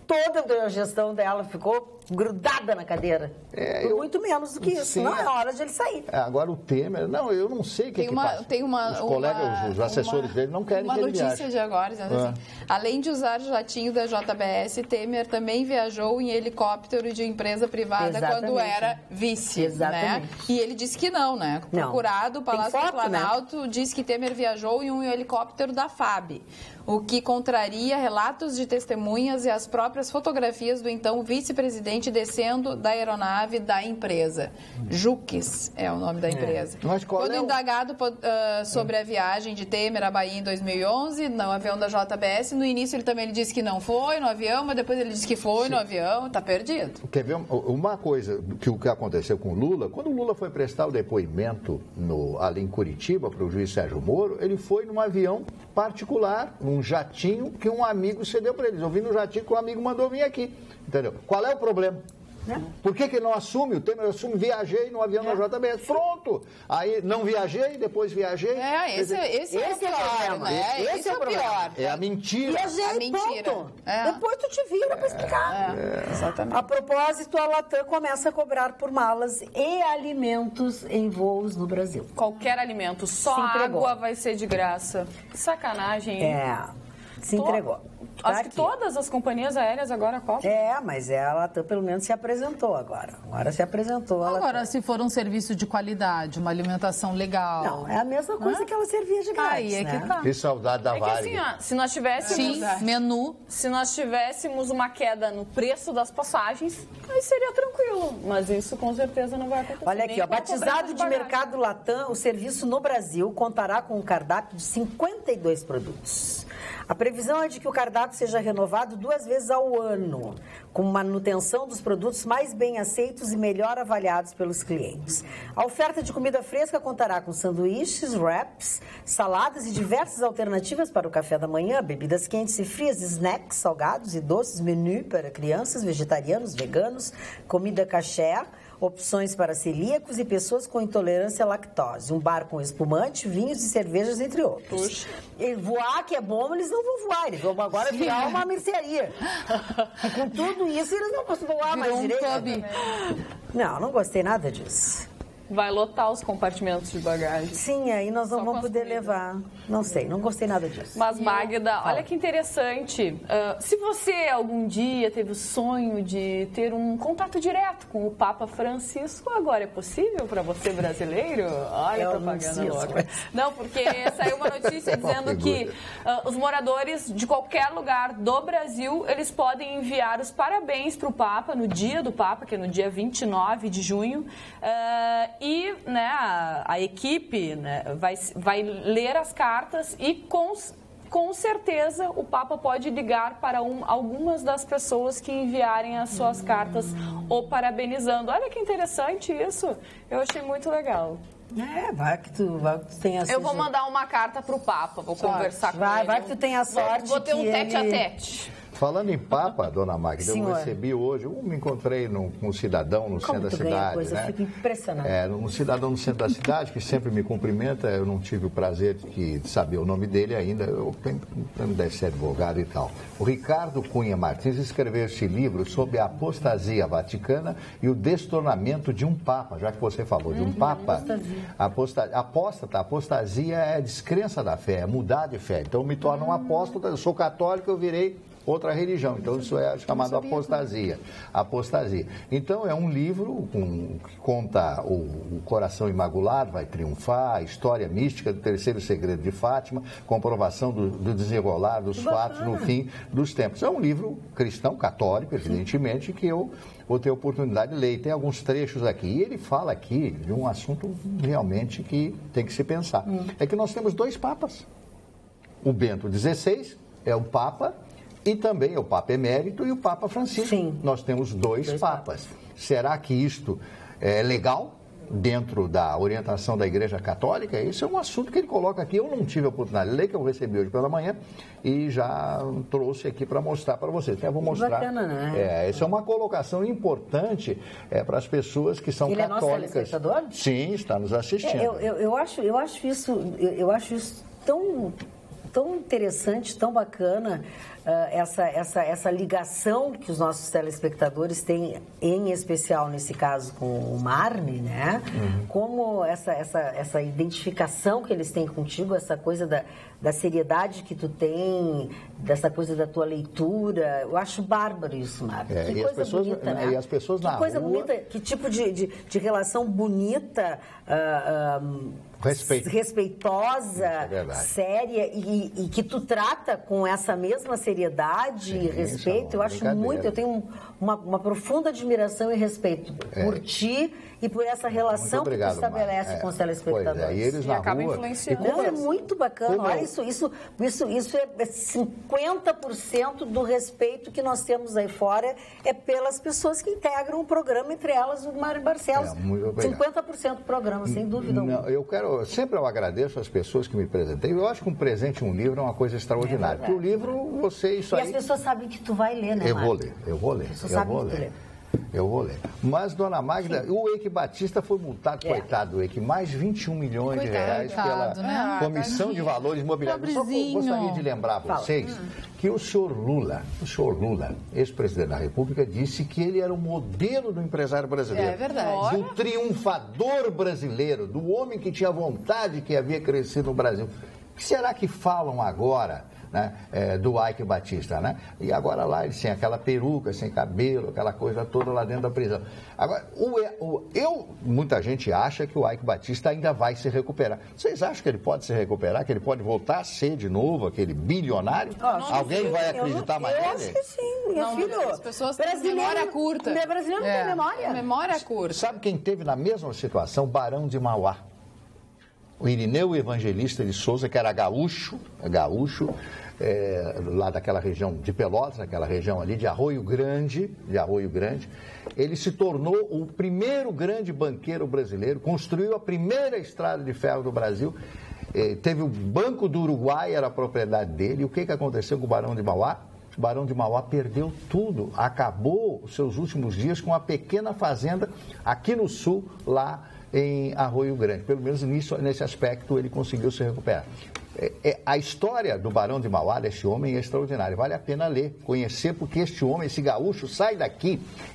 Toda a gestão dela ficou grudada na cadeira. Por muito menos do que isso. Não é hora de ele sair. Agora o Temer, eu não sei o que passa. Os colegas, os assessores dele não querem que ele viaje. Uma notícia de agora, assim, além de usar jatinho da JBS, Temer também viajou em helicóptero de empresa privada quando era vice. Exatamente. Né? E ele disse que não, né? Procurado, o Palácio do Planalto disse que Temer viajou em um helicóptero da FAB, o que contraria relatos de testemunhas e as próprias fotografias do então vice-presidente presidente descendo da aeronave da empresa. Juques é o nome da empresa. Mas quando indagado sobre a viagem de Temer à Bahia em 2011, no avião da JBS, no início ele disse que não foi no avião, mas depois ele disse que foi no avião, está perdido. Quer ver uma coisa, que o que aconteceu com o Lula, quando o Lula foi prestar o depoimento ali em Curitiba para o juiz Sérgio Moro, ele foi num avião particular, num jatinho que um amigo cedeu para eles. Eu vim no jatinho que um amigo mandou vir aqui, entendeu? Qual é o problema? Por que não assume? O Temer assume, viajei no avião da JBS. Pronto! Aí não viajei, depois viajei. Esse é o pior, né? Esse é o pior. É a mentira. Viajei, a mentira. Depois tu te vira para explicar. Exatamente. A propósito, a Latam começa a cobrar por malas e alimentos em voos no Brasil. Qualquer alimento, só água vai ser de graça. Sacanagem, hein? Se entregou. Acho que todas as companhias aéreas agora cobram. Mas a Latam pelo menos se apresentou agora. Agora se apresentou. Agora, se for um serviço de qualidade, uma alimentação legal... Não, é a mesma coisa que ela servia de grátis, Aí é que tá. Que saudade da Varig. Que assim, se nós tivéssemos... menu. Se nós tivéssemos uma queda no preço das passagens, aí seria tranquilo. Mas isso com certeza não vai acontecer. Olha aqui, batizado de Mercado Latam, o serviço no Brasil contará com um cardápio de 52 produtos. A previsão é de que o cardápio seja renovado 2 vezes ao ano, com manutenção dos produtos mais bem aceitos e melhor avaliados pelos clientes. A oferta de comida fresca contará com sanduíches, wraps, saladas e diversas alternativas para o café da manhã, bebidas quentes e frias, snacks, salgados e doces, menu para crianças, vegetarianos, veganos, comida kasher, opções para celíacos e pessoas com intolerância à lactose. Um bar com espumante, vinhos e cervejas, entre outros. Puxa. E voar, que é bom, eles não vão voar. Eles vão agora virar uma mercearia. E com tudo isso, eles não vão voar mais direito. Não gostei nada disso. Vai lotar os compartimentos de bagagem. Sim, aí nós não vamos poder levar. Não sei, não gostei nada disso. Mas, Magda, olha que interessante. Se você algum dia teve o sonho de ter um contato direto com o Papa Francisco, agora é possível para você, brasileiro? Olha a propaganda logo. Não, porque saiu uma notícia dizendo que os moradores de qualquer lugar do Brasil, eles podem enviar os parabéns para o Papa no dia do Papa, que é no dia 29 de junho. E a equipe vai ler as cartas e com certeza o Papa pode ligar para algumas das pessoas que enviarem as suas cartas o parabenizando. Olha que interessante isso. Eu achei muito legal. Vai que tu tenha Eu vou mandar uma carta para o Papa, vou conversar com ele. Vai que tu tenha sorte. Vou ter um tete-a-tete. Falando em Papa, dona Magda, eu recebi hoje, me encontrei com um cidadão no centro da cidade. Coisa, né? Eu fico impressionado. Um cidadão no centro da cidade que sempre me cumprimenta, eu não tive o prazer de saber o nome dele ainda, eu deve ser advogado e tal. O Ricardo Cunha Martins escreveu esse livro sobre a apostasia vaticana e o destornamento de um Papa, já que você falou de um Papa. Apostasia é a descrença da fé, é mudar de fé. Então eu me torno um apóstolo, eu sou católico, eu virei outra religião. Então, isso é chamado apostasia. Então, é um livro que conta o coração imaculado vai triunfar, a história mística do terceiro segredo de Fátima, comprovação do desenrolar dos fatos no fim dos tempos. É um livro cristão, católico, evidentemente, que eu vou ter a oportunidade de ler. E tem alguns trechos aqui. E ele fala aqui de um assunto realmente que tem que se pensar. É que nós temos 2 papas. O Bento XVI é o Papa, e também o Papa Emérito e o Papa Francisco. Sim. Nós temos dois papas. Será que isto é legal dentro da orientação da Igreja Católica? Esse é um assunto que ele coloca aqui. Eu não tive a oportunidade de ler, que eu recebi hoje pela manhã, e já trouxe aqui para mostrar para vocês. Até vou mostrar. Bacana, né? Essa é uma colocação importante para as pessoas que são católicas. Ele é nosso telespectador? Sim, está nos assistindo. Eu acho isso tão interessante, tão bacana, essa ligação que os nossos telespectadores têm, em especial nesse caso com o Marne, né? Como essa identificação que eles têm contigo, essa coisa da seriedade que tu tem, dessa coisa da tua leitura. Eu acho bárbaro isso, Marne. Que coisa bonita, né? E as pessoas na rua... Que coisa bonita, que tipo de relação bonita, respeitosa, séria, e que tu trata com essa mesma seriedade seriedade e respeito. Eu acho muito, eu tenho uma profunda admiração e respeito por ti e por essa relação que tu estabelece com os telespectadores. E eles na acaba rua, influenciando. É muito bacana. Olha, isso é 50% do respeito que nós temos aí fora é pelas pessoas que integram o programa, entre elas o Mário Barcelos. 50% do programa, sem dúvida alguma. Sempre eu agradeço as pessoas que me presentei. Eu acho que um presente, um livro é uma coisa extraordinária. Porque o livro, isso aí... E as pessoas sabem que tu vai ler, né, Mário? Eu vou ler. Eu vou ler. Mas, dona Magda, o Eike Batista foi multado, coitado do Eike, mais 21 milhões de reais pela Comissão de Valores Imobiliários. Só gostaria de lembrar a vocês que o senhor Lula, ex-presidente da República, disse que ele era o modelo do empresário brasileiro. É verdade. Do triunfador brasileiro, do homem que tinha vontade que havia crescido no Brasil. O que será que falam agora, né, do Eike Batista, né? E agora lá ele sem aquela peruca, sem cabelo, aquela coisa toda lá dentro da prisão. Agora, muita gente acha que o Eike Batista ainda vai se recuperar. Vocês acham que ele pode se recuperar, que ele pode voltar a ser de novo aquele bilionário? Alguém vai acreditar mais nele? Eu acho que sim, meu filho. As pessoas têm memória curta. O brasileiro não tem memória. Memória curta. Sabe quem teve na mesma situação? Barão de Mauá. O Irineu Evangelista de Souza, que era gaúcho, lá daquela região de Pelotas, naquela região ali de Arroio Grande, ele se tornou o primeiro grande banqueiro brasileiro, construiu a primeira estrada de ferro do Brasil, teve o Banco do Uruguai, era a propriedade dele. E o que aconteceu com o Barão de Mauá? O Barão de Mauá perdeu tudo, acabou os seus últimos dias com uma pequena fazenda aqui no sul, lá em Arroio Grande. Pelo menos nesse aspecto ele conseguiu se recuperar. A história do Barão de Mauá, desse homem, é extraordinária. Vale a pena ler, conhecer, porque este homem, esse gaúcho,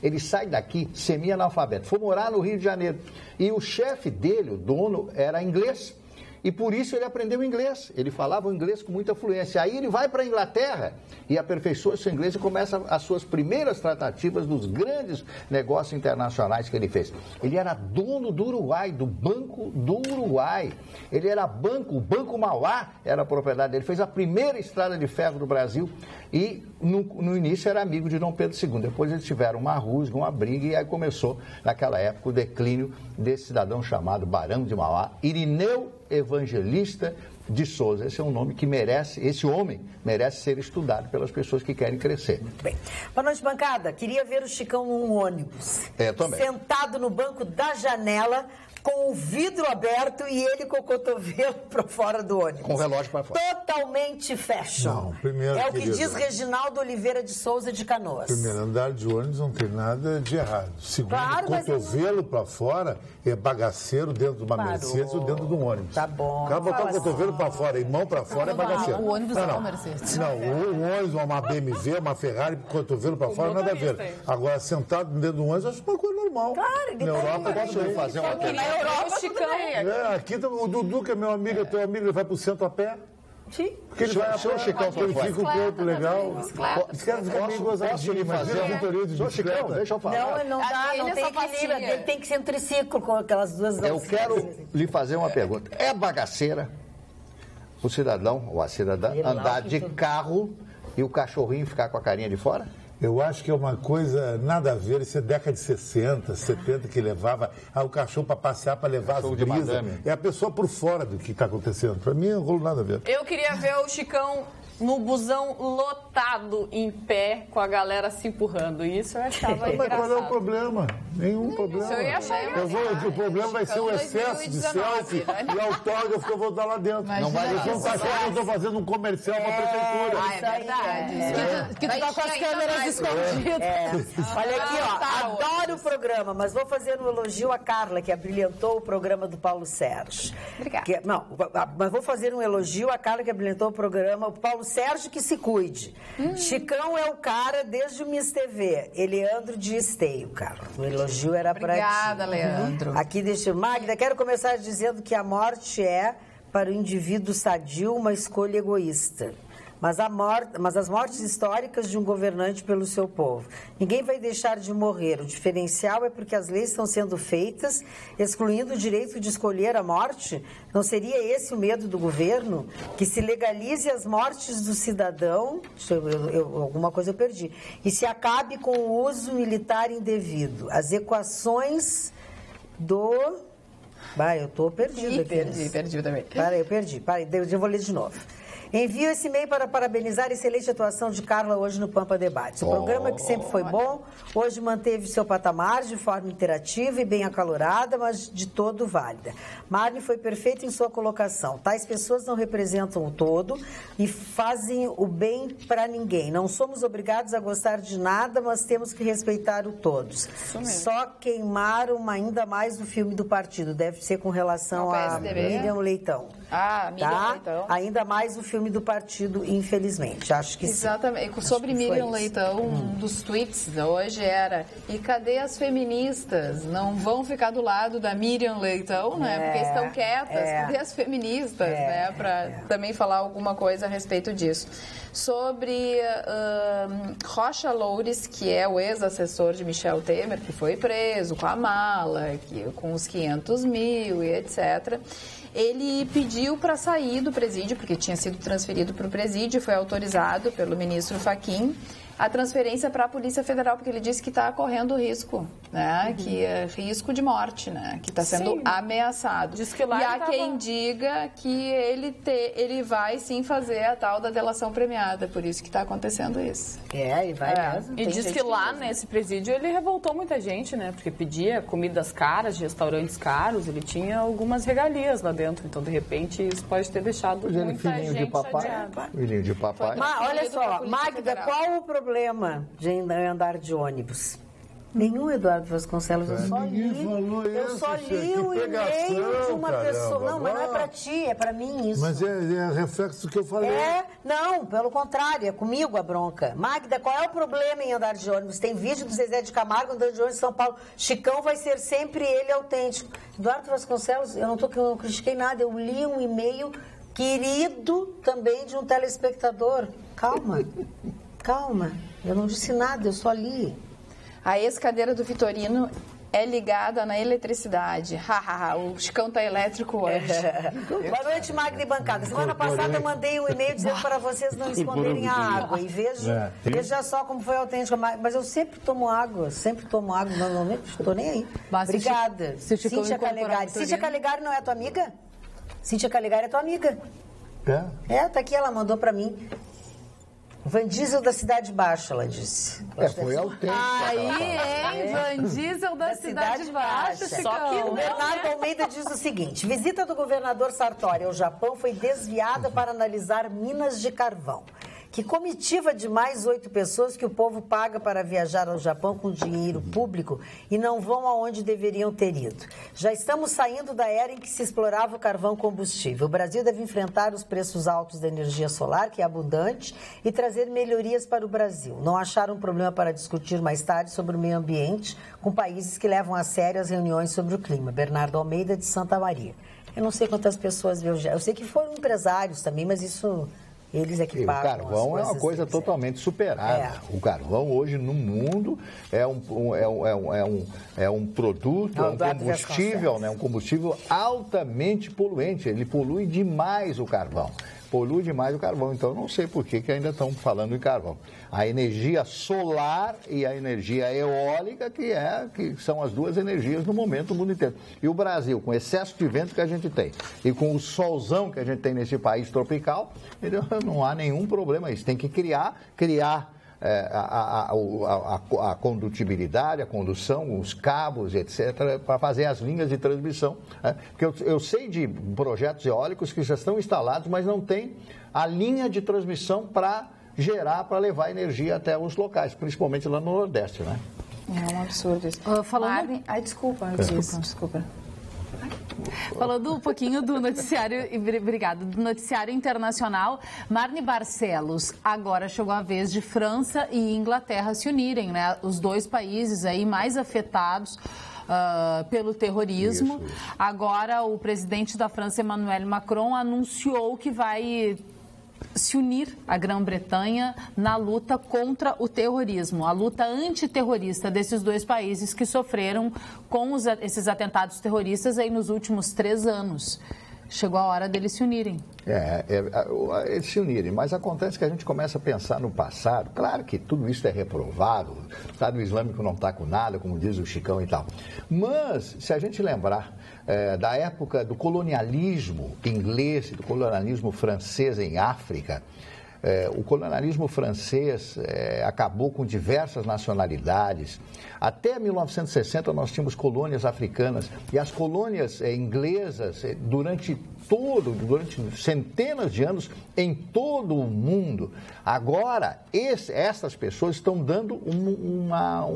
ele sai daqui semi-analfabeto. Foi morar no Rio de Janeiro. E o chefe dele, o dono, era inglês. E por isso ele aprendeu inglês. Ele falava o inglês com muita fluência. Aí ele vai para a Inglaterra e aperfeiçoa seu inglês e começa as suas primeiras tratativas dos grandes negócios internacionais que ele fez. Ele era dono do Uruguai, do Banco do Uruguai. Ele era o Banco Mauá era a propriedade dele. Fez a primeira estrada de ferro do Brasil e no início era amigo de Dom Pedro II. Depois eles tiveram uma rusga, uma briga e aí começou, naquela época, o declínio desse cidadão chamado Barão de Mauá, Irineu Evangelista de Souza. Esse é um nome que esse homem merece ser estudado pelas pessoas que querem crescer. Muito bem. Boa noite, bancada. Queria ver o Chicão num ônibus. Também. Sentado no banco da janela, com o vidro aberto e ele com o cotovelo para fora do ônibus. Com o relógio para fora. Totalmente fashion. Não, primeiro, é o que diz Reginaldo Oliveira de Souza de Canoas. Primeiro, andar de ônibus não tem nada de errado. Segundo, cotovelo para fora é bagaceiro dentro de uma Mercedes ou dentro de um ônibus. Tá bom. O cara botar o cotovelo para fora e mão para fora é bagaceiro. O ônibus é uma Mercedes. Não, o ônibus, uma BMW, uma Ferrari, cotovelo para fora, nada a ver. Agora, sentado dentro de um ônibus, acho uma coisa normal. Claro, na Europa, posso fazer uma coisa. Na Europa, Chicão. Aqui o Dudu, que é meu amigo, teu amigo, ele vai pro centro a pé. Sim. Porque ele vai a pé, ele fica um corpo legal. Os caras ficam meio gozadinhos, mas vira auditoria de bicicleta. Deixa eu falar. Não dá, não tem equilíbrio. Ele tem que ser um triciclo com aquelas duas... Eu quero lhe fazer uma pergunta. É bagaceira o cidadão ou a cidadã andar de carro e o cachorrinho ficar com a carinha de fora? Eu acho que é uma coisa nada a ver, isso é década de 60, 70, que levava o cachorro para passear, para levar as brisas. É a pessoa por fora do que está acontecendo. Para mim, não rolou nada a ver. Eu queria ver o Chicão no busão lotado, em pé, com a galera se empurrando. Isso eu achava engraçado. Mas qual é o problema? Nenhum problema. Isso eu ia achar engraçado. O problema vai ser o excesso de selfie e autógrafo que eu vou dar lá dentro. Não vai eu estou fazendo um comercial para a prefeitura. É verdade. Que tu tá com as câmeras escondidas. Olha aqui, adoro o programa, mas vou fazer um elogio à Carla, que abrilhantou o programa do Paulo Sérgio. Obrigada. Mas vou fazer um elogio à Carla, que abrilhantou o programa. O Paulo Sérgio, que se cuide. Chicão é o cara desde o Miss TV. Leandro de Esteio, cara. O elogio era pra ti. Obrigada, Leandro. Aqui deixa... Magda, quero começar dizendo que a morte é, para o indivíduo sadio, uma escolha egoísta. mas as mortes históricas de um governante pelo seu povo. Ninguém vai deixar de morrer. O diferencial é porque as leis estão sendo feitas, excluindo o direito de escolher a morte. Não seria esse o medo do governo? Que se legalize as mortes do cidadão, alguma coisa eu perdi, e se acabe com o uso militar indevido. As equações do... eu estou perdida aqui. Perdi também. Eu perdi. Eu vou ler de novo. Envio esse e-mail para parabenizar a excelente atuação de Carla hoje no Pampa Debates. O programa que sempre foi bom, hoje manteve seu patamar de forma interativa e bem acalorada, mas de todo válida. Marne foi perfeita em sua colocação. Tais pessoas não representam o todo e fazem o bem para ninguém. Não somos obrigados a gostar de nada, mas temos que respeitar o todos. Só queimaram ainda mais o filme do partido. Deve ser com relação a Miriam Leitão. Miriam Leitão. Ainda mais o filme do partido, infelizmente. Acho que exatamente. Sim. Sobre Miriam Leitão, um dos tweets de hoje era: e cadê as feministas? Não vão ficar do lado da Miriam Leitão, né? Porque estão quietas. Cadê as feministas, né? Para também falar alguma coisa a respeito disso. Sobre Rocha Loures, que é o ex-assessor de Michel Temer, que foi preso com a mala, com os 500 mil e etc., ele pediu para sair do presídio, porque tinha sido transferido para o presídio, foi autorizado pelo ministro Fachin a transferência para a Polícia Federal, porque ele disse que está correndo risco, né? Que é risco de morte, né? Que está sendo ameaçado. Diz que lá e há quem diga que ele vai sim fazer a tal da delação premiada, por isso que está acontecendo isso. E vai mesmo. E diz que lá nesse presídio ele revoltou muita gente, né? Porque pedia comidas caras de restaurantes caros, ele tinha algumas regalias lá dentro, então de repente isso pode ter deixado muita gente chateada. Filhinho de papai. Mas olha só, Magda, qual o problema de andar de ônibus? Nenhum, Eduardo Vasconcelos. Eu só li o e-mail de uma pessoa. Não, mas não é para ti, é para mim isso. Mas é reflexo do que eu falei. Não, pelo contrário, é comigo a bronca. Magda, qual é o problema em andar de ônibus? Tem vídeo do Zezé de Camargo andando de ônibus em São Paulo. Chicão vai ser sempre ele autêntico. Eduardo Vasconcelos, eu não critiquei nada, eu li um e-mail querido também de um telespectador. Calma, eu não disse nada, eu só li. A ex-cadeira do Vitorino é ligada na eletricidade. O Chicão tá elétrico hoje. Boa noite, Magda e bancada. Semana passada eu mandei um e-mail dizendo para vocês não esconderem a água. E veja só como foi autêntica. Mas eu sempre tomo água, normalmente não estou nem aí. Obrigada. Cíntia Calegari. Cíntia Calegari não é tua amiga? Cíntia Calegari é tua amiga. Tá aqui, ela mandou para mim. Van Diesel da Cidade Baixa, ela disse. Foi autêntico. Van Diesel da Cidade Baixa. Só que o Bernardo Almeida diz o seguinte: visita do governador Sartori ao Japão foi desviada para analisar minas de carvão. Que comitiva de mais 8 pessoas que o povo paga para viajar ao Japão com dinheiro público e não vão aonde deveriam ter ido. Já estamos saindo da era em que se explorava o carvão combustível. O Brasil deve enfrentar os preços altos da energia solar, que é abundante, e trazer melhorias para o Brasil. Não achar um problema para discutir mais tarde sobre o meio ambiente com países que levam a sério as reuniões sobre o clima. Bernardo Almeida, de Santa Maria. Eu não sei quantas pessoas viajaram. Eu sei que foram empresários também, mas isso... Eles é que pagam. O carvão é uma coisa totalmente superada. O carvão hoje no mundo é um produto, é um combustível, né? Um combustível altamente poluente. Ele polui demais o carvão. Então eu não sei por que ainda estão falando em carvão. A energia solar e a energia eólica, que são as duas energias no momento no mundo inteiro. E o Brasil, com o excesso de vento que a gente tem e com o solzão que a gente tem nesse país tropical, não há nenhum problema. Isso tem que criar a condutibilidade, a condução, os cabos, etc., para fazer as linhas de transmissão. Porque eu sei de projetos eólicos que já estão instalados, mas não tem a linha de transmissão para levar energia até os locais, principalmente lá no Nordeste, né? É um absurdo isso. Falando... Desculpa. Falando um pouquinho do noticiário, obrigado, do noticiário internacional, Marne Barcelos, agora chegou a vez de França e Inglaterra se unirem, né? Os dois países aí mais afetados pelo terrorismo. Agora o presidente da França, Emmanuel Macron, anunciou que vai se unir à Grã-Bretanha na luta contra o terrorismo, a luta antiterrorista desses dois países que sofreram com esses atentados terroristas aí nos últimos 3 anos. Chegou a hora deles se unirem. Eles se unirem, mas acontece que a gente começa a pensar no passado. Claro que tudo isso é reprovado, o Estado Islâmico não está com nada, como diz o Chicão e tal. Mas, se a gente lembrar da época do colonialismo inglês, do colonialismo francês em África, o colonialismo francês acabou com diversas nacionalidades. Até 1960 nós tínhamos colônias africanas e as colônias inglesas durante centenas de anos em todo o mundo. Agora, essas pessoas estão dando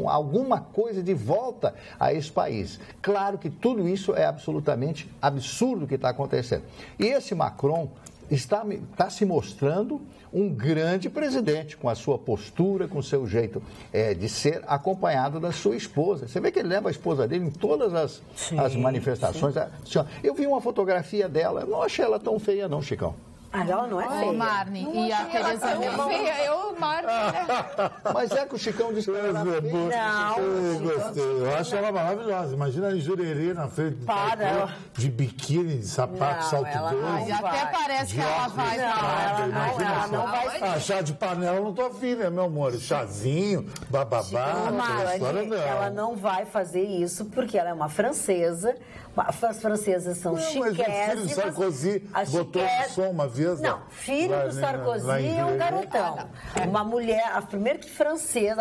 alguma coisa de volta a esse país. Claro que tudo isso é absolutamente absurdo o que está acontecendo. E esse Macron está se mostrando um grande presidente, com a sua postura, com o seu jeito de ser, acompanhado da sua esposa. Você vê que ele leva a esposa dele em todas as manifestações. Eu vi uma fotografia dela, eu não achei ela tão feia não, Chicão. Ela não é feia. Ô, Marne, e a Tereza May? Mas é que o Chicão disse que ela era feia. Eu gostei. Eu acho ela maravilhosa. Imagina a Jurerê na frente de biquíni, de sapato, salto doce. Até parece que ela vai. Ela não vai. Chá de panela eu não tô afim, né, meu amor? Chazinho, bababá, ela não vai fazer isso porque ela é uma francesa. As francesas são chiquésimas. Mas o filho do Sarkozy botou o som uma vez. Não, filho do Sarkozy é um garotão. Uma mulher, a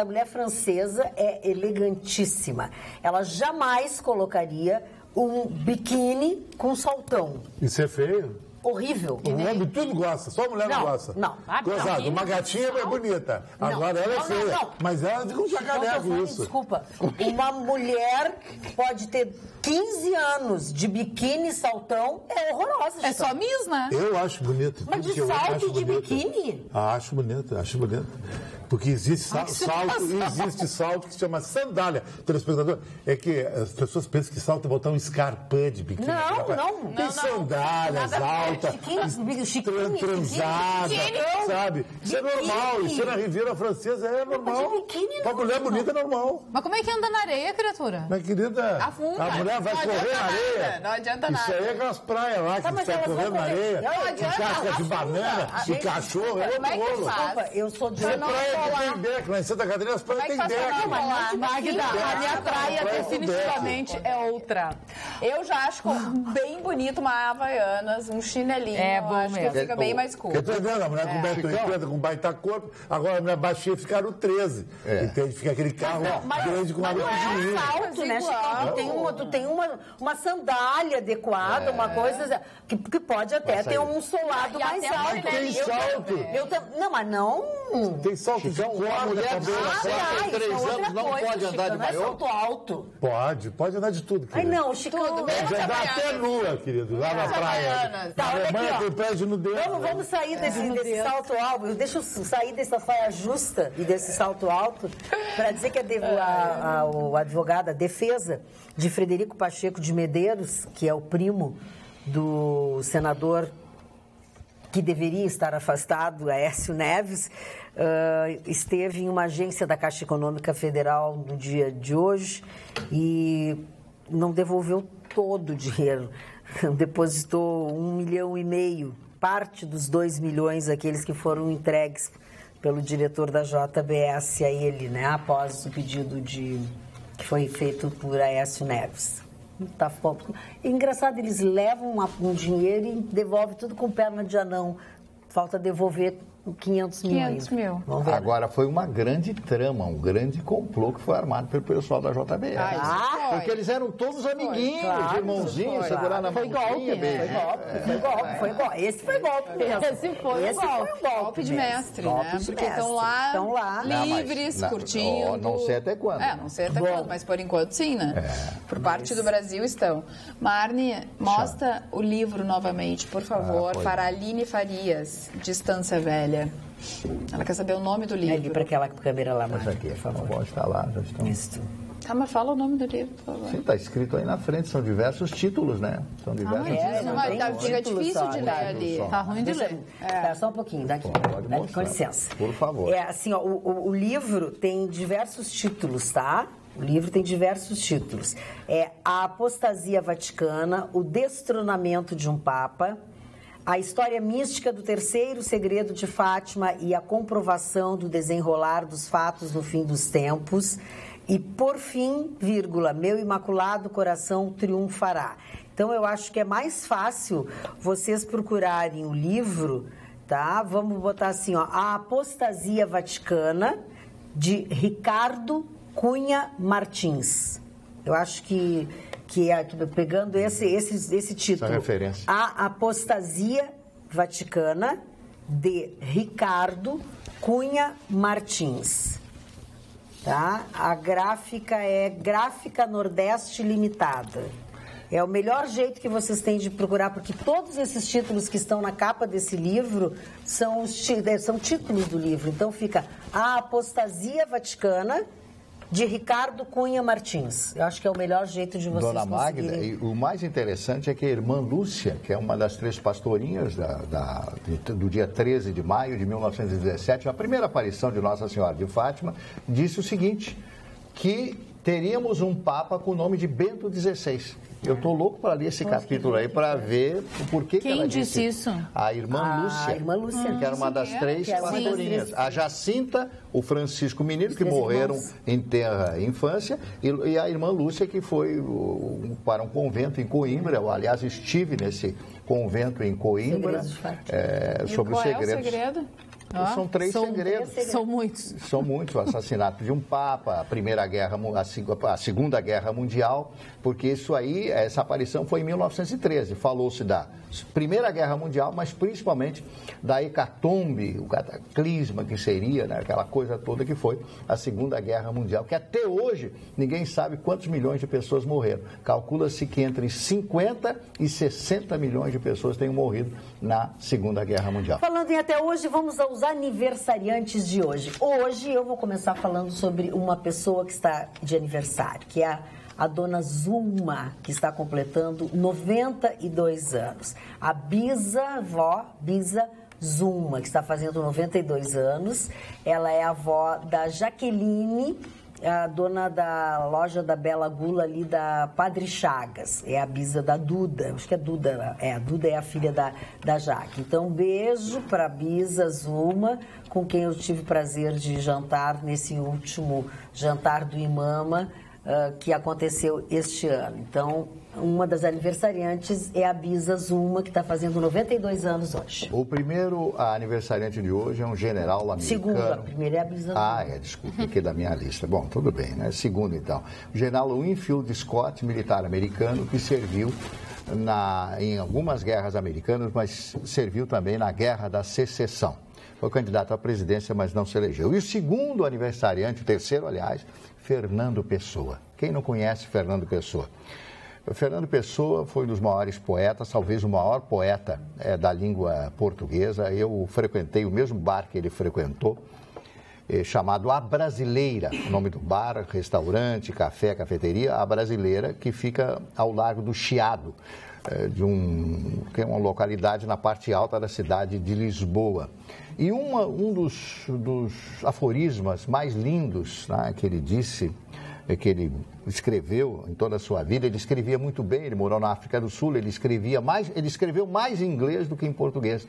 mulher francesa é elegantíssima. Ela jamais colocaria um biquíni com saltão. Isso é feio? Horrível. O homem tudo gosta, só a mulher não gosta. Não. Gozado, uma gatinha é bonita. Agora ela é feia. Mas ela fica um jacaré com isso. Desculpa. Uma mulher pode ter 15 anos de biquíni e saltão, é horrorosa. É só Miss, né? Eu acho bonito. Mas de salto e de biquíni? Acho bonito. Porque existe salto que se chama sandália. Telespectador, é que as pessoas pensam que salto é botar um escarpã de biquíni. Não. Tem sandálias altas, transadas, sabe? Isso é normal. Isso na Riviera Francesa é normal. Pra mulher bonita é normal. Mas como é que anda na areia, criatura? Mas, querida, afunda. A mulher vai correr na areia. Não adianta nada. Isso aí é aquelas praias lá que sai correndo na areia. De casca de banana, de cachorro, é outro rolo. Desculpa, eu sou de praia que tem deck, lá em Santa Catarina as praias têm deck. Magda, a minha praia definitivamente é outra. Eu já acho bem bonito uma Havaianas, um chinelinho. É bom acho mesmo. que fica bem mais curto. Eu tô vendo, a mulher com 1,80 m, com baita corpo, agora a mulher baixinha ficaram 13. Entende? Fica aquele carro grande com água pequenininha. Salto, né, Chico? Tu tem uma sandália adequada, uma coisa que pode até ter um solado mais alto. Tem salto. Não, mas não... Tem salto de corda. A mulher de 3 anos não pode andar de maiô? Não é salto alto. Pode andar de tudo, querido. Ai, não, Chicão... Pode andar até nua, querido, lá na praia. Tá, A Alemanha tem prédio no dedo. Vamos sair desse salto alto. Deixa eu sair dessa saia justa e desse salto alto para dizer que o advogado, a defesa de Frederico Pacheco de Medeiros, que é o primo do senador que deveria estar afastado, Aécio Neves, esteve em uma agência da Caixa Econômica Federal no dia de hoje e não devolveu todo o dinheiro. Depositou 1,5 milhão, parte dos 2 milhões, aqueles que foram entregues pelo diretor da JBS a ele, né, após o pedido que foi feito por Aécio Neves. Tá pouco. Engraçado, eles levam um dinheiro e devolvem tudo com perna de anão. Falta devolver 500 mil. 500 mil. Agora, foi uma grande trama, um grande complô que foi armado pelo pessoal da JBS. Porque eles eram todos amiguinhos, irmãozinhos, segurando a mãozinha. Foi golpe. Esse foi golpe mesmo. Esse foi golpe de mestre, né? Porque estão lá livres, curtindo. Não sei até quando. Não sei até quando, mas por enquanto sim, né? Por parte do Brasil estão. Marne, mostra o livro novamente, por favor, para Aline Farias, Distância Velha. Ela quer saber o nome do livro. Ali para aquela câmera lá, Marne, aqui, por favor. Pode estar lá, já estão. Isso. Tá, mas fala o nome do livro, por favor. Sim, está escrito aí na frente, são diversos títulos, né? São diversos títulos. Fica difícil de ler ali. Tá ruim de ler. Tá, só um pouquinho, daqui. Pode mostrar, com licença. por favor. Assim, ó, o livro tem diversos títulos, tá? O livro tem diversos títulos. A Apostasia Vaticana, O Destronamento de um Papa, A História Mística do Terceiro Segredo de Fátima e a Comprovação do Desenrolar dos Fatos no Fim dos Tempos, e, por fim, Meu Imaculado Coração Triunfará. Então, eu acho que é mais fácil vocês procurarem o livro, tá? Vamos botar assim, ó, A Apostasia Vaticana, de Ricardo Cunha Martins. Eu acho que pegando esse título, essa referência. A Apostasia Vaticana, de Ricardo Cunha Martins. Tá? A gráfica é Gráfica Nordeste Limitada. É o melhor jeito que vocês têm de procurar, porque todos esses títulos que estão na capa desse livro são títulos do livro. Então fica A Apostasia Vaticana, de Ricardo Cunha Martins. Eu acho que é o melhor jeito de vocês Dona Magda, conseguirem. e o mais interessante é que a irmã Lúcia, que é uma das 3 pastorinhas do dia 13 de maio de 1917, a primeira aparição de Nossa Senhora de Fátima, disse o seguinte, que teríamos um Papa com o nome de Bento XVI. Eu estou louco para ler esse capítulo aí, para ver o porquê que ela disse. Quem disse isso? A irmã Lúcia. A irmã Lúcia. Que era uma das 3 pastorinhas. A Jacinta, o Francisco Menino, que morreram em terra infância, e a irmã Lúcia, que foi para um convento em Coimbra. Eu, aliás, estive nesse convento em Coimbra. Sobre os segredos. É o segredo? São 3 segredos. São muitos. São muitos. O assassinato de um Papa, a Segunda Guerra Mundial, porque isso aí, essa aparição foi em 1913. Falou-se da Primeira Guerra Mundial, mas principalmente da hecatombe, o cataclisma que seria, né, aquela coisa toda que foi a Segunda Guerra Mundial, que até hoje ninguém sabe quantos milhões de pessoas morreram. Calcula-se que entre 50 e 60 milhões de pessoas tenham morrido na Segunda Guerra Mundial. Falando em até hoje, vamos aos aniversariantes de hoje. Hoje eu vou começar falando sobre uma pessoa que está de aniversário, que é a dona Zulma, que está completando 92 anos. A bisavó Zulma, que está fazendo 92 anos. Ela é a avó da Jaqueline, a dona da loja da Bela Gula ali da Padre Chagas. É a bisa da Duda, acho que é Duda. A Duda é a filha da Jaque. Então, um beijo para a bisa Zulma, com quem eu tive o prazer de jantar nesse último jantar do Imama, que aconteceu este ano. Então, uma das aniversariantes é a bisa Zulma, que está fazendo 92 anos hoje. O primeiro aniversariante de hoje é um general americano. Segundo, a primeira é a bisa Zulma. Desculpa, aqui da minha lista. Bom, tudo bem, né? Segundo, então. O general Winfield Scott, militar americano, que serviu em algumas guerras americanas, mas serviu também na Guerra da Secessão. Foi candidato à presidência, mas não se elegeu. E o segundo aniversariante, o terceiro, aliás, Fernando Pessoa. Quem não conhece Fernando Pessoa? Fernando Pessoa foi um dos maiores poetas, talvez o maior poeta da língua portuguesa. Eu frequentei o mesmo bar que ele frequentou, chamado A Brasileira. O nome do bar, restaurante, café, cafeteria, A Brasileira, que fica ao largo do Chiado, que é uma localidade na parte alta da cidade de Lisboa. E um dos aforismas mais lindos, né, que ele disse, que ele escreveu em toda a sua vida, ele escrevia muito bem, ele morou na África do Sul, ele escreveu mais em inglês do que em português.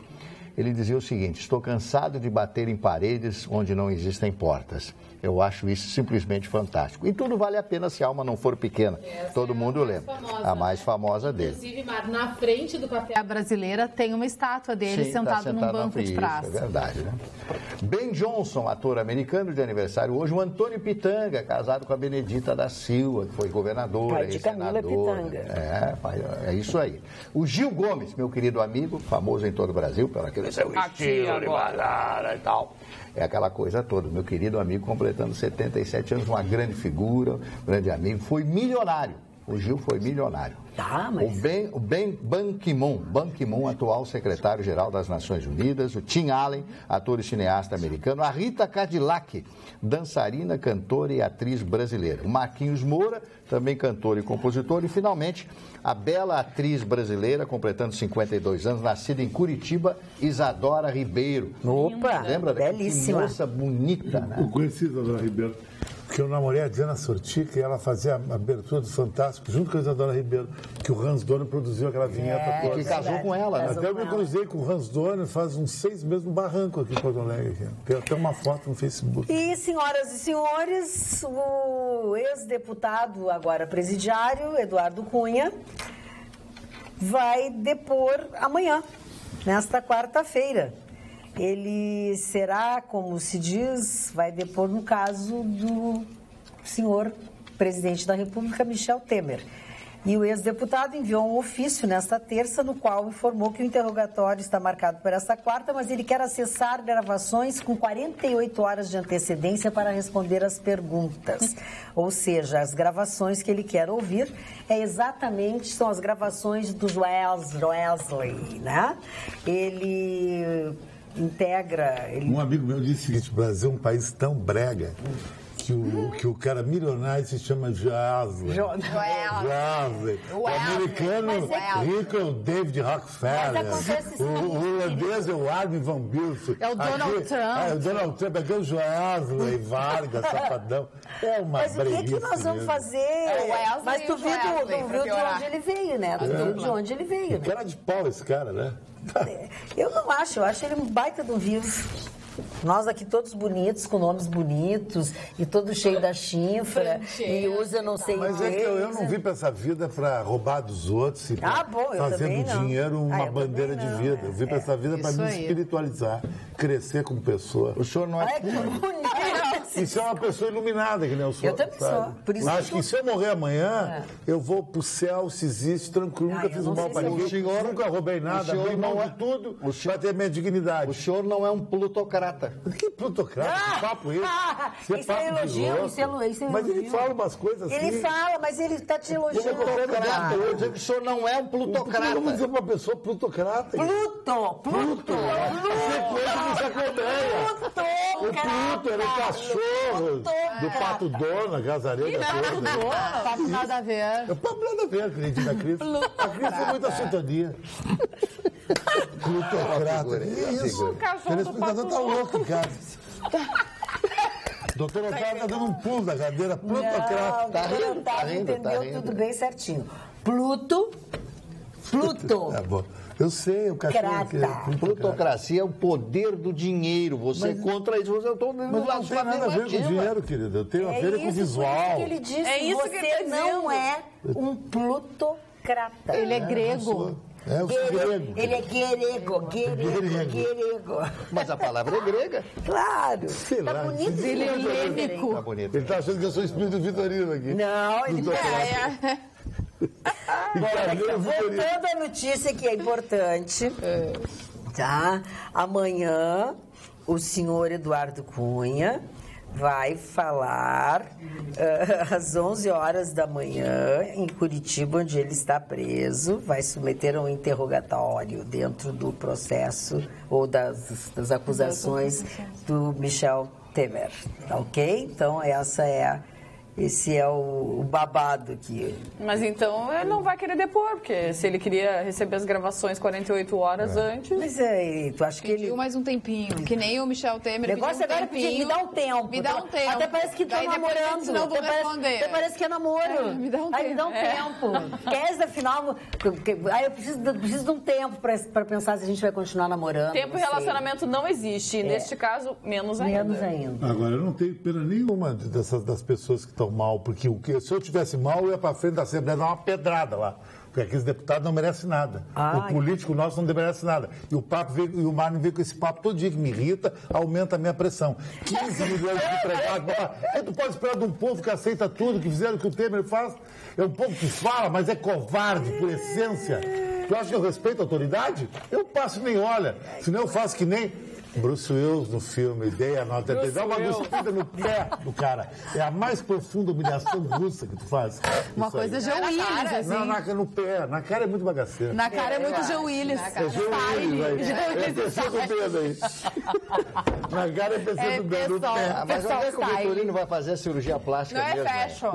Ele dizia o seguinte: estou cansado de bater em paredes onde não existem portas. Eu acho isso simplesmente fantástico. E tudo vale a pena se a alma não for pequena. Todo mundo lembra. A mais famosa dele. Inclusive, na frente do Café Brasileira tem uma estátua dele sentado num banco de praça. É verdade, né? Ben Johnson, ator americano de aniversário hoje. O Antônio Pitanga, casado com a Benedita da Silva, que foi governadora e senadora. Pitanga. É isso aí. O Gil Gomes, meu querido amigo, famoso em todo o Brasil, pelo aquele seu estilo de balada e tal. É aquela coisa toda. Meu querido amigo completando 77 anos, uma grande figura, um grande amigo. Foi milionário. O Gil foi milionário. Tá, mas... O Ban Ki-moon, atual secretário-geral das Nações Unidas, o Tim Allen, ator e cineasta americano, a Rita Cadillac, dançarina, cantora e atriz brasileira, o Marquinhos Moura, também cantor e compositor, e finalmente a bela atriz brasileira, completando 52 anos, nascida em Curitiba, Isadora Ribeiro. Opa, lembra? belíssima. Que moça bonita, né? Eu conheci a Isadora Ribeiro, porque eu namorei a Diana Sortica e ela fazia a abertura do Fantástico junto com a Isadora Ribeiro, que o Hans Donner produziu aquela vinheta toda. Que casou com ela, né? Até eu me cruzei com o Hans Donner faz uns 6 meses no barranco aqui em Porto Alegre. Tem até uma foto no Facebook. E, senhoras e senhores, o ex-deputado, agora presidiário, Eduardo Cunha, vai depor amanhã, nesta quarta-feira. Ele será, como se diz, vai depor no caso do senhor presidente da República, Michel Temer. E o ex-deputado enviou um ofício nesta terça, no qual informou que o interrogatório está marcado para esta quarta, mas ele quer acessar gravações com 48 horas de antecedência para responder as perguntas. Ou seja, as gravações que ele quer ouvir são as gravações do Wesley, né? Ele integra... Um amigo meu disse o seguinte: o Brasil é um país tão brega que o cara milionário se chama Wesley. O americano rico é o David Rockefeller. O holandês é o Armin van Buuren. É o Donald Trump. O Donald Trump, aquele Wesley, Vargas, Safadão. É uma Mas o que nós vamos fazer? Mas tu viu de onde ele veio, né? Tu viu de onde ele veio, né? Cara de pau esse cara, né? Eu não acho, eu acho ele um baita do vivo. Nós aqui todos bonitos, com nomes bonitos, e todo cheio da chifra, e usa não sei o que. Mas é que eu não vim para essa vida para roubar dos outros e fazer do dinheiro uma bandeira de vida. Eu vim para essa vida para me espiritualizar, crescer como pessoa. O senhor não é... E ser uma pessoa iluminada, que nem eu sou. Eu também sou. Por isso acho que se eu morrer amanhã, eu vou pro céu, se existe, tranquilo, nunca fiz um mal para ninguém, nunca roubei nada, abri mão de tudo para ter minha dignidade. O senhor não é um plutocrata. Que plutocrata? Que papo esse? Isso é elogio, isso é elogio. Mas ele fala umas coisas assim. Ele fala, mas ele está te elogiando. Eu vou dizer que o senhor não é um plutocrata. Eu vou dizer uma pessoa plutocrata. Pluto! O Pluto era o cachorro do Pato Donald, Gazarega toda. Papo nada a ver. Papo nada a ver, acredito na Cris. A Cris tem muita sintonia. Plutocrata. Isso. O telespectador tá louco, cara. Doutor Otávio tá dando um pulo da cadeira. Plutocrata. Tá rindo. Entendeu tudo bem certinho. Pluto. Tá bom. Eu sei, o cachorro que plutocracia é o poder do dinheiro. Você é contra isso, eu estou dando mas não tem nada a ver com dinheiro, querido. Eu tenho a ver com visual. Que ele disse, você não é um plutocrata. Ele é grego. Grego. Ele é grego. Mas a palavra é grega. Claro. Sei tá lá, bonito. Ele é lêmico. Tá bonito. Ele tá achando que eu sou espírito vitorino aqui. Não, ele não é. Voltando à notícia que é importante, tá? Amanhã o senhor Eduardo Cunha vai falar às 11 horas da manhã em Curitiba, onde ele está preso, vai submeter a um interrogatório dentro do processo ou das acusações do Michel Temer, tá ok? Então esse é o babado aqui. Mas então ele não vai querer depor, porque se ele queria receber as gravações 48 horas antes... Mas tu acha que ele... Pediu mais um tempinho, que nem o Michel Temer pediu um tempinho. Me dá um tempo. Me dá um tempo. Até parece que tá namorando. Não vou responder. Até parece que é namoro. Me dá um tempo. Me dá um tempo. Queres, afinal... eu preciso de um tempo para pensar se a gente vai continuar namorando. Tempo e relacionamento não existe. E neste caso, menos ainda. Agora, eu não tenho pena nenhuma das pessoas que estão mal, porque se eu tivesse mal, eu ia para frente da Assembleia dar uma pedrada lá. Porque aqueles deputados não merecem nada. O político nosso não merece nada. E o Marne veio com esse papo todo dia que me irrita, aumenta a minha pressão. 15 milhões de empregados. Tu pode esperar de um povo que aceita tudo, que fizeram o que o Temer faz. É um povo que fala, mas é covarde por essência. Tu acha que eu respeito a autoridade? Eu passo e nem olha. Senão eu faço que nem Bruce Willis no filme, dei a nota, dá uma cuspida no pé do cara. É a mais profunda humilhação russa que tu faz. Uma coisa Joe Willis, assim. Não, no pé. Na cara é muito bagaceiro. Na cara é muito Joe Willis. É Joe Willis, aí. É pessoa do dedo aí. Na cara é pessoa do dedo, no pé. Mas onde é que o Vitorino vai fazer a cirurgia plástica mesmo? Não é fashion.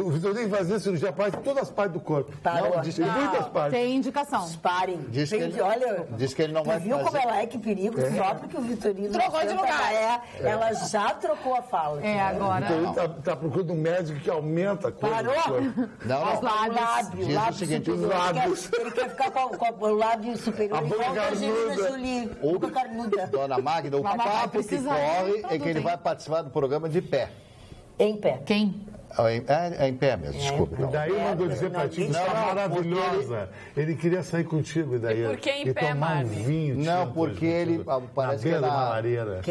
O Vitorino vai fazer cirurgia plástica em todas as partes do corpo. Muitas partes. Tem indicação. Parem. Diz que ele não vai fazer. Viu como ela é? Que perigo. Só porque o Vitorino trocou de lugar. Ela já trocou a fala. Agora. O Vitorino tá procurando um médico que aumenta a coisa. Parou? Não, Os lábios. Diz o seguinte, os lábios. Ele quer ficar com o lábio superior igual a Angelina Jolie. Boca carnuda. Dona Magda, o papo que corre é que ele vai participar do programa de pé. Em pé. Quem? É em pé mesmo, desculpa. E daí mandou dizer pra ti que está maravilhosa. Ele queria sair contigo, e daí. E por que em pé, tomar um vinho. Não, porque ele parece que é na lareira.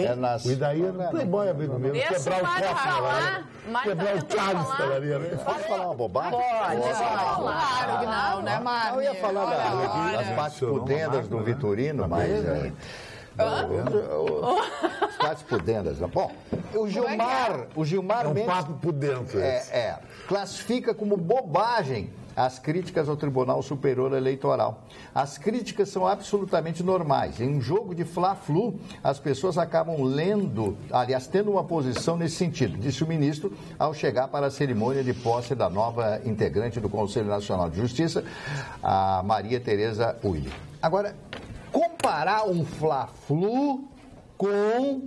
O Idaí era um playboy amigo meu. Quebrar o copo na lareira. Quebrar o cálice da lareira. Pode falar uma bobagem? Pode falar. Que não, né, Mário? Eu ia falar das partes pudendas do Vitorino, mas... As partes pudendas. Bom, o Gilmar um Mendes... papo por dentro. classifica como bobagem as críticas ao Tribunal Superior Eleitoral. As críticas são absolutamente normais. Em um jogo de Fla-Flu, as pessoas acabam tendo uma posição nesse sentido, disse o ministro ao chegar para a cerimônia de posse da nova integrante do Conselho Nacional de Justiça, a Maria Tereza Uille. Agora, comparar um Fla-Flu com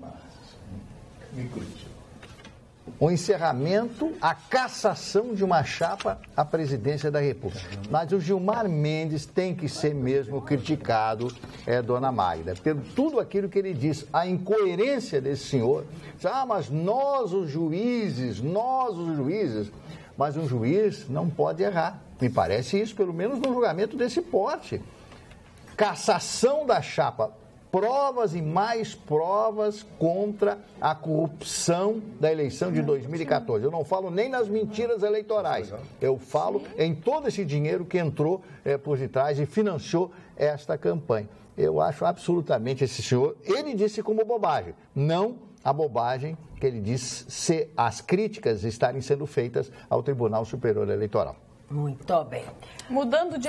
o encerramento, a cassação de uma chapa à presidência da República. Mas o Gilmar Mendes tem que ser mesmo criticado, Dona Magda, pelo tudo aquilo que ele diz, a incoerência desse senhor. Mas nós os juízes, mas um juiz não pode errar. Me parece isso, pelo menos no julgamento desse porte. Cassação da chapa, provas e mais provas contra a corrupção da eleição de 2014. Eu não falo nem nas mentiras eleitorais, eu falo em todo esse dinheiro que entrou por detrás e financiou esta campanha. Eu acho absolutamente esse senhor, ele disse como bobagem, não a bobagem que ele diz se as críticas estarem sendo feitas ao Tribunal Superior Eleitoral. Muito bem. Mudando de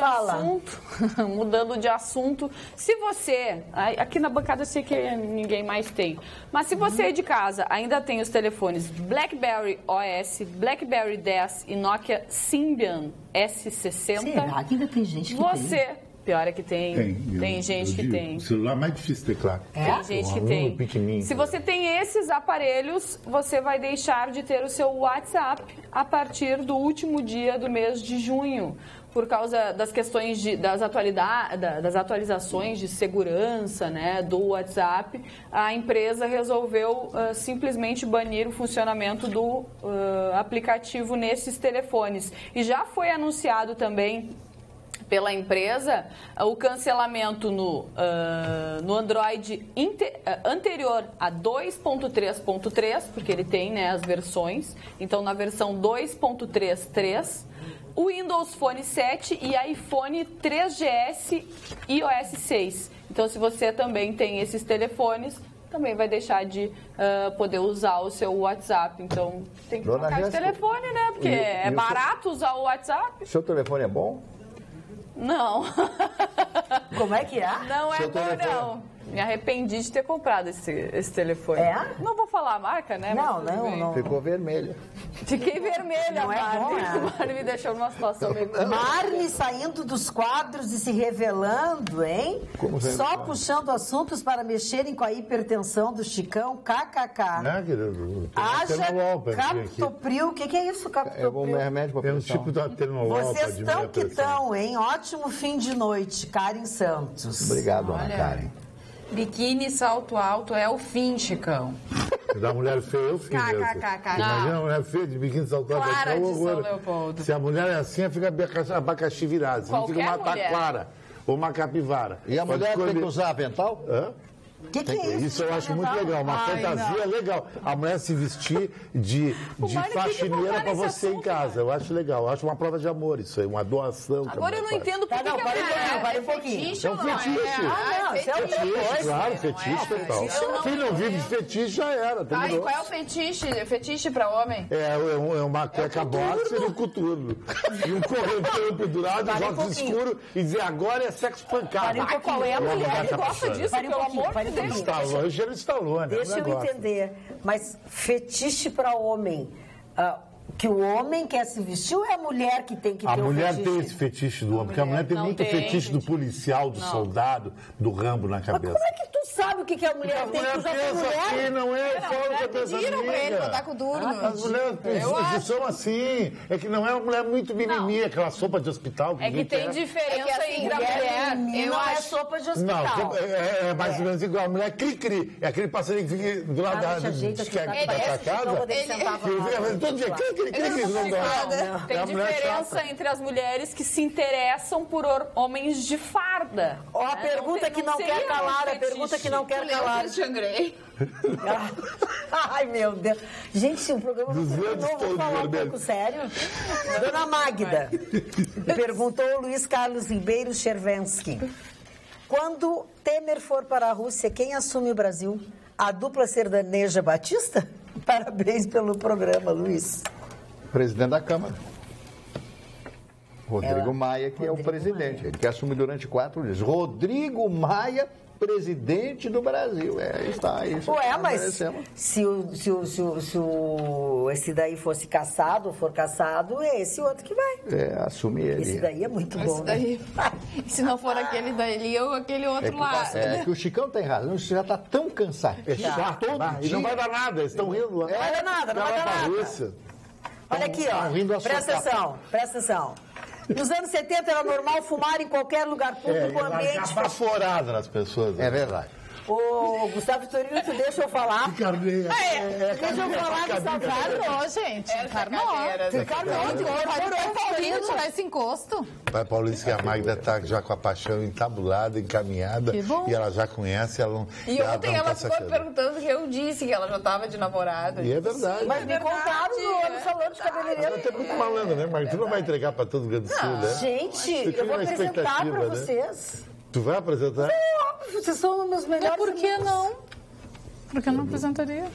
assunto, se você, aqui na bancada eu sei que ninguém mais tem, mas se você de casa ainda tem os telefones BlackBerry OS, BlackBerry 10 e Nokia Symbian S60, será que ainda tem gente que tem? Pior é que tem gente que tem. O celular mais difícil de teclar. Tem gente que tem. Se você tem esses aparelhos, você vai deixar de ter o seu WhatsApp a partir do último dia do mês de junho. Por causa das questões das atualizações de segurança, né, do WhatsApp, a empresa resolveu simplesmente banir o funcionamento do aplicativo nesses telefones. E já foi anunciado também pela empresa o cancelamento no Android anterior a 2.3.3, porque ele tem, né, as versões, então na versão 2.3.3, o Windows Phone 7 e iPhone 3GS iOS 6. Então, se você também tem esses telefones, também vai deixar de poder usar o seu WhatsApp. Então, tem que trocar de telefone, né? Porque é barato usar o WhatsApp. Seu telefone é bom? Não. Como é que é? Não é bom, não. Me arrependi de ter comprado esse telefone. Não vou falar a marca, né? Não. Ficou vermelha. Fiquei vermelha, não é bom, né? O Marli me deixou numa situação meio... Marli saindo dos quadros e se revelando, hein? Só puxando assuntos para mexerem com a hipertensão do Chicão, kkk. Haja captopril. O que é isso, captopril? É um remédio para pressão. É um tipo de atenolol. Vocês estão que estão, hein? Ótimo fim de noite, Karen Santos. Obrigado, Ana Karen. Biquíni salto alto é o fim, Chicão. Da mulher feia é o fim. Imagina a mulher feia de biquíni salto alto. Clara de São Leopoldo. Se a mulher é assim, fica abacaxi virado. Você não fica uma taquara ou uma capivara. E a mulher tem que usar avental? Que é isso? Isso eu acho muito legal, uma fantasia legal. A mulher se vestir de faxineira para você em casa. Eu acho legal, eu acho uma prova de amor isso aí, uma doação. Agora eu não entendo por que para um pouquinho. É um fetiche. Claro, fetiche total. Quem não vive de fetiche já era. E qual é o fetiche? Fetiche para homem? É uma cueca boxer e um coturno. E um correntão pendurado, óculos escuros e dizer agora é sexo pancada. Qual é a mulher que gosta disso, pelo amor de Deus? Stallone. Deixa eu entender, mas fetiche para homem, que o homem quer se vestir ou é a mulher que tem que ter o fetiche? A mulher tem esse fetiche do homem, porque a mulher tem muito fetiche do policial, do soldado, do Rambo na cabeça. Mas como é que tu sabe o que a mulher tem? A mulher pensa assim, não é fora da pensa Pediram pra ele botar com duro. As mulheres são assim, é que não é uma mulher muito menininha, aquela sopa de hospital. É que tem diferença entre a mulher. Não é sopa de hospital. Não, é mais ou menos igual. A mulher cri-cri, é aquele passarinho que fica do lado da casa. Todo dia, cri-cri. Tem diferença entre as mulheres que se interessam por homens de farda. A pergunta que não quer calar, a pergunta que não quer calar. Ai, meu Deus. Gente, o programa vamos falar um pouco sério. Dona Magda perguntou o Luiz Carlos Ribeiro Chervensky. Quando Temer for para a Rússia, quem assume o Brasil? A dupla sertaneja Batista? Parabéns pelo programa, Luiz. Presidente da Câmara. Rodrigo Maia, que é o presidente. Ele que assume durante 4 dias. Rodrigo Maia, presidente do Brasil. Está isso. Mas se esse daí fosse caçado, ou for caçado, é esse outro que vai. Assume ele. Esse daí é muito bom. Daí, se não for aquele dali ou aquele outro lá. Que o Chicão tem razão, isso já está tão cansado. É chato. E não vai dar nada, eles estão rindo lá. Não vai dar nada, não vai dar nada. Olha aqui, presta atenção. Nos anos 70 era normal fumar em qualquer lugar público, ambiente baforada nas pessoas. É verdade. Ô, Gustavo Vitorino, tu deixa eu falar. Deixa eu falar, Gustavo. Encarnou, gente. Encarnou. Paulinho tirar esse encosto. Mas Paulinho disse que a Magda está já com a paixão entabulada, encaminhada. Que bom. E ela já conhece, ela não. E ontem ela ficou perguntando que eu disse que ela já estava de namorado. E é verdade. Mas me contaram no salão de cabeleireiro. Ela é muito malandra, né, Magda? Tu não vai entregar para todo o Rio Grande do Sul, né? Gente, eu vou apresentar para vocês. Tu vai apresentar? Vocês são meus melhores amigos. Por que não? Por que não apresentaria?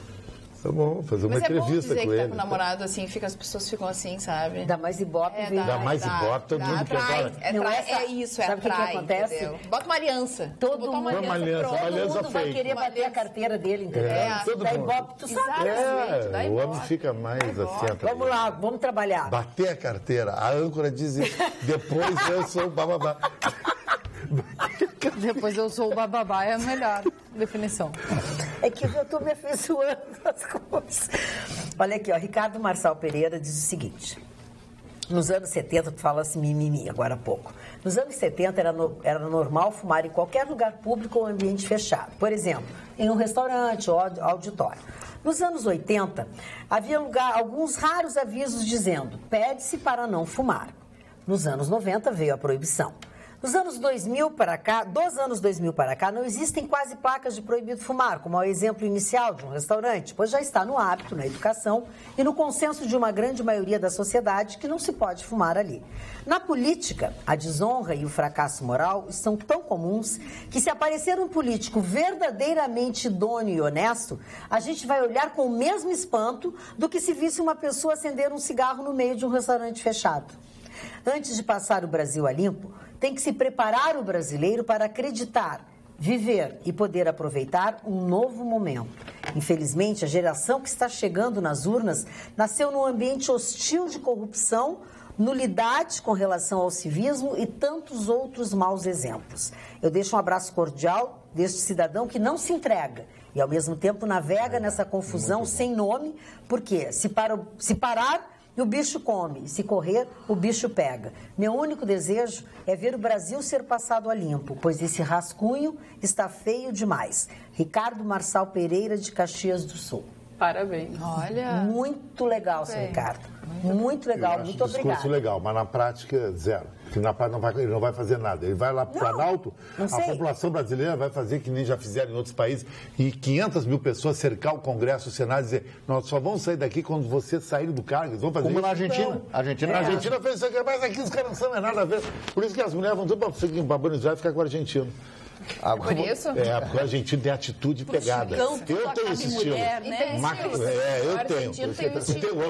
Tá bom, fazer uma entrevista com ele. Tá com o namorado assim, as pessoas ficam assim, sabe? Dá mais ibope. Dá mais ibope, todo mundo quer falar. É isso, sabe o que acontece? Entendeu? Bota uma aliança. Todo mundo vai fake. querer bater a carteira dele, entendeu? Dá ibope, tu sabe. O homem fica mais assim atrás. Vamos lá, vamos trabalhar. Bater a carteira, a âncora diz isso. Depois eu sou o bababá. Depois eu sou o bababá, é a melhor definição. É que eu estou me afeiçoando as coisas. Olha aqui, Ricardo Marçal Pereira diz o seguinte. Nos anos 70, tu fala assim, mimimi, agora há pouco. Nos anos 70 era normal fumar em qualquer lugar público ou ambiente fechado. Por exemplo, em um restaurante ou auditório. Nos anos 80, havia alguns raros avisos dizendo, pede-se para não fumar. Nos anos 90 veio a proibição. Dos anos 2000 para cá, não existem quase placas de proibido fumar, como é o exemplo inicial de um restaurante, pois já está no hábito, na educação e no consenso de uma grande maioria da sociedade que não se pode fumar ali. Na política, a desonra e o fracasso moral são tão comuns que se aparecer um político verdadeiramente idôneo e honesto, a gente vai olhar com o mesmo espanto do que se visse uma pessoa acender um cigarro no meio de um restaurante fechado. Antes de passar o Brasil a limpo, tem que se preparar o brasileiro para acreditar, viver e poder aproveitar um novo momento. Infelizmente, a geração que está chegando nas urnas nasceu num ambiente hostil de corrupção, nulidade com relação ao civismo e tantos outros maus exemplos. Eu deixo um abraço cordial deste cidadão que não se entrega e, ao mesmo tempo, navega nessa confusão sem nome, porque se parar... E o bicho come, se correr, o bicho pega. Meu único desejo é ver o Brasil ser passado a limpo, pois esse rascunho está feio demais. Ricardo Marçal Pereira, de Caxias do Sul. Parabéns. Olha. Muito legal, seu Ricardo. Muito legal, muito obrigada. Discurso legal, mas na prática, zero. Porque na prática ele não vai fazer nada. Ele vai lá para o Planalto, a população brasileira vai fazer que nem já fizeram em outros países, e 500 mil pessoas cercar o Congresso, o Senado e dizer, nós só vamos sair daqui quando vocês saírem do cargo. Eles vão fazer como isso. na Argentina. A Argentina fez isso aqui, mas aqui os caras não sabem nada a ver. Por isso que as mulheres vão tudo para Buenos Aires ficar com o argentino. Por isso? Porque o argentino tem atitude pegada. Eu tenho esse estilo. Mulher, né? Eu tenho.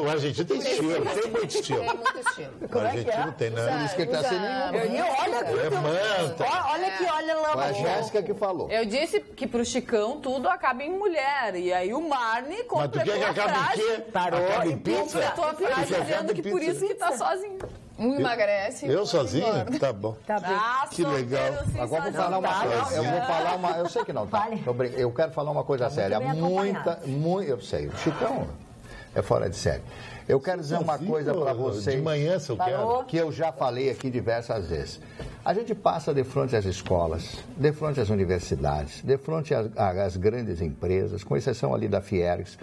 O argentino tem estilo, tem muito estilo. Tem muito estilo. O argentino tem, não. Isso que ele está sendo. Olha aqui, olha aqui, olha lá. Foi a Jéssica que falou. Eu disse que pro Chicão tudo acaba em mulher. E aí o Marne completou a frase. Acaba em completou a frase dizendo que por isso que tá sozinho. Um emagrece. Eu sozinho? Tá bom. Tá bem. Que legal. Agora vou falar uma coisa. Eu vou falar uma. Eu sei que não tá. Eu quero falar uma coisa séria. Eu sei. O Chicão é fora de série. Eu quero dizer uma coisa para vocês. De manhã, se eu quero. Que eu já falei aqui diversas vezes. A gente passa de frente às escolas, de frente às universidades, de frente às grandes empresas, com exceção ali da Fiergs,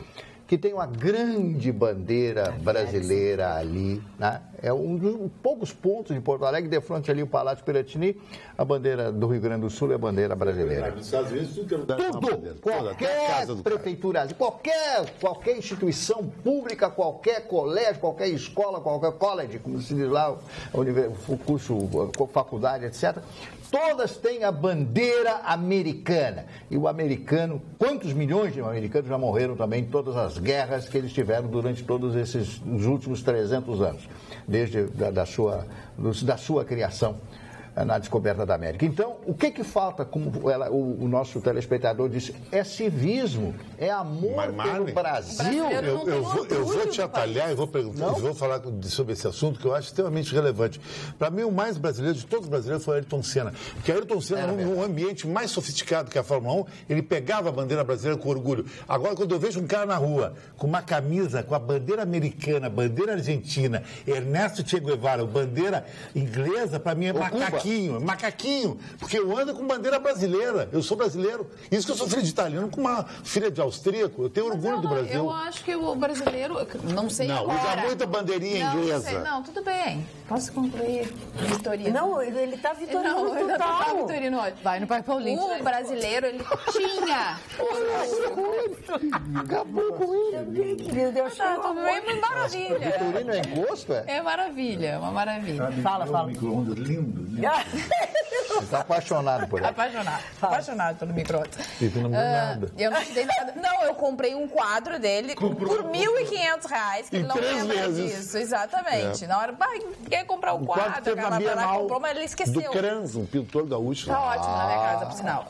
que tem uma grande bandeira brasileira ali, né? É um dos poucos pontos de Porto Alegre, de frente ali o Palácio Piratini, a bandeira do Rio Grande do Sul é a bandeira brasileira. Nos Estados Unidos, tudo, qualquer prefeitura, qualquer instituição pública, qualquer colégio, qualquer escola, qualquer college, como se diz lá, o curso, faculdade, etc., todas têm a bandeira americana. E o americano, quantos milhões de americanos já morreram também em todas as guerras que eles tiveram durante todos os últimos 300 anos, desde da sua criação na descoberta da América. Então, o que falta, como o nosso telespectador disse, é civismo, é amor pelo Brasil. Eu vou te atalhar e vou falar sobre esse assunto que eu acho extremamente relevante. Para mim, o mais brasileiro de todos os brasileiros foi Ayrton Senna. Porque Ayrton Senna, num ambiente mais sofisticado que a Fórmula 1, ele pegava a bandeira brasileira com orgulho. Agora, quando eu vejo um cara na rua com uma camisa com a bandeira americana, bandeira argentina, Ernesto Che Guevara, bandeira inglesa, para mim é macaquinho, porque eu ando com bandeira brasileira, eu sou brasileiro. Isso que eu sou filho de italiano com uma filha de austríaco, eu tenho orgulho do Brasil. Eu acho que o brasileiro, não sei agora. Não, usa muita bandeirinha inglesa. Não, tudo bem. Posso concluir, Vitorino? Não, ele tá vitorino total. Ele tá vitorino. Vai no Pai Paulinho. O brasileiro, ele tinha. Acabou com ele. Meu Deus, tá tudo bem, maravilha. Vitorino é gosto, é? É maravilha, uma maravilha. Fala. Micro-ondas lindo, né? Você está apaixonado por ele. Apaixonado pelo micro-ondas. E tu não deu nada. Eu não te dei nada. Não, eu comprei um quadro dele por R$1.500, que ele não lembra disso. Exatamente. Na hora, quer comprar o quadro, aquela lá comprou, mas ele esqueceu. Do Crans, um pintor gaúcho. Tá ótimo na minha casa, por sinal.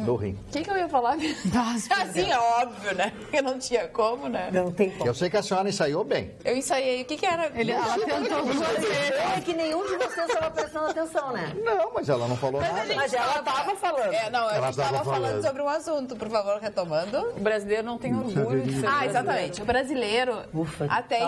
Do Rim. O que eu ia falar? Assim, é óbvio, né? Eu não tinha como, né? Não tem como. Eu sei que a senhora ensaiou bem. Eu ensaiei. O que era? Ela tentou fazer. É que nenhum de vocês estava prestando atenção, né? Não, mas ela não falou nada. Mas ela estava falando. A gente estava falando sobre um assunto, por favor, retomando. O brasileiro não tem orgulho de ser brasileiro. Exatamente. O brasileiro, até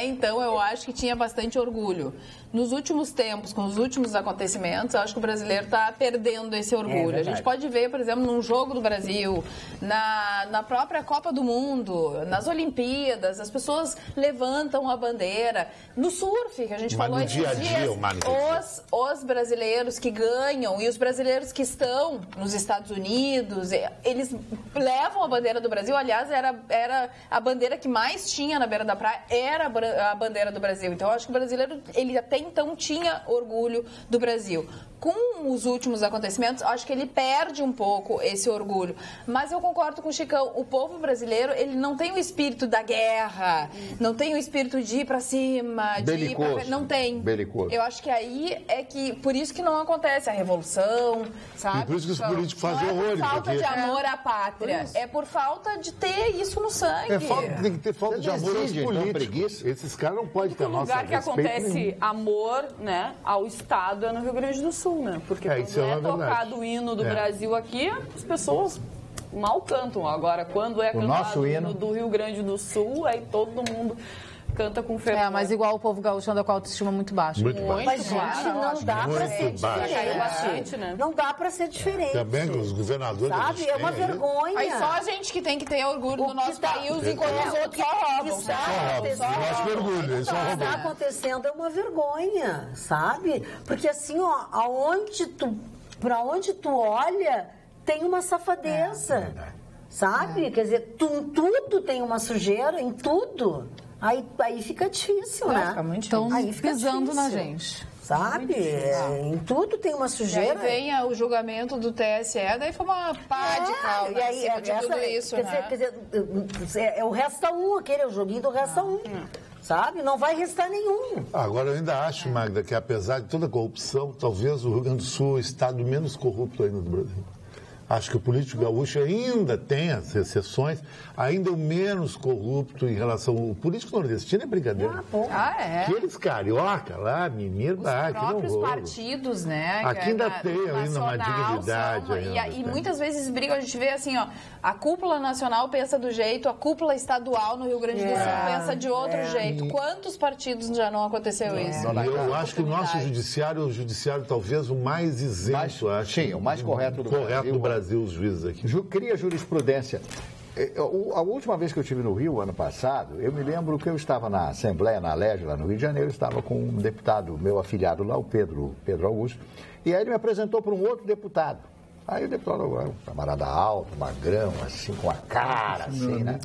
então, eu acho que tinha bastante orgulho. Nos últimos tempos, com os últimos acontecimentos, eu acho que o brasileiro está perdendo esse orgulho. A gente pode ver, por exemplo, num jogo do Brasil, na própria Copa do Mundo, nas Olimpíadas, as pessoas levantam a bandeira. No surf, que a gente falou esses dias, os brasileiros que ganham e os brasileiros que estão nos Estados Unidos, eles levam a bandeira do Brasil. Aliás, era a bandeira que mais tinha na beira da praia, era a bandeira do Brasil. Então, eu acho que o brasileiro, ele até então tinha orgulho do Brasil. Com os últimos acontecimentos, acho que ele perde um pouco esse orgulho. Mas eu concordo com o Chicão, o povo brasileiro, ele não tem o espírito da guerra, não tem o espírito de ir pra cima, de ir pra... Não tem. Belicoso. Eu acho que aí é que, por isso que não acontece a revolução, sabe? E por isso que os políticos fazem horrores. Não é por falta de amor à pátria, é por falta de ter isso no sangue. Tem que ter falta de amor aos políticos. Esses caras não podem ter nossa respeito. O lugar que acontece amor, né, ao Estado é no Rio Grande do Sul, né? Porque quando é tocado o hino do Brasil aqui, as pessoas mal cantam. Agora, quando é cantado o hino do Rio Grande do Sul, aí todo mundo canta com fervor. Mas igual o povo gaúcho anda com a autoestima muito baixa. Muito baixo. Mas, gente, não dá para ser bastante, né? Não dá para ser diferente. Também com os governadores. Sabe? É uma vergonha. Aí só a gente que tem que ter orgulho do nosso país, enquanto os outros só roubam. Nosso orgulho, eles só O que roubam. está acontecendo é uma vergonha, sabe? Porque assim, ó, pra onde tu olha, tem uma safadeza, sabe? Quer dizer, tudo tem uma sujeira, em tudo. Aí fica difícil, né? Estão pisando na difícil. gente. Sabe? Em tudo tem uma sujeira. E aí vem o julgamento do TSE, daí foi uma pá de calma e aí, de tudo isso, quer dizer, é o resta um, aquele é o joguinho do resta um. Sabe? Não vai restar nenhum. Agora, eu ainda acho, Magda, que apesar de toda a corrupção, talvez o Rio Grande do Sul é o estado menos corrupto ainda do Brasil. Acho que o político gaúcho ainda tem as exceções, ainda o menos corrupto em relação ao político nordestino, é brincadeira. Aqueles carioca lá, mineiro, os próprios não partidos, né? Aqui ainda tem ainda uma dignidade. E muitas vezes brigam, a gente vê assim, ó, a cúpula nacional pensa do jeito, a cúpula estadual no Rio Grande do Sul pensa de outro jeito. Quantos partidos já não aconteceu isso? E eu acho que o nosso judiciário é o judiciário talvez o mais isento, acho. Sim, o mais correto do Brasil, os juízes aqui. Cria jurisprudência. A última vez que eu estive no Rio, ano passado, eu me lembro que eu estava na Assembleia, na Lege, lá no Rio de Janeiro, estava com um deputado, meu afilhado lá, o Pedro Augusto, e aí ele me apresentou para um outro deputado. Aí o deputado, um camarada alto, magrão, assim, com a cara, assim, né?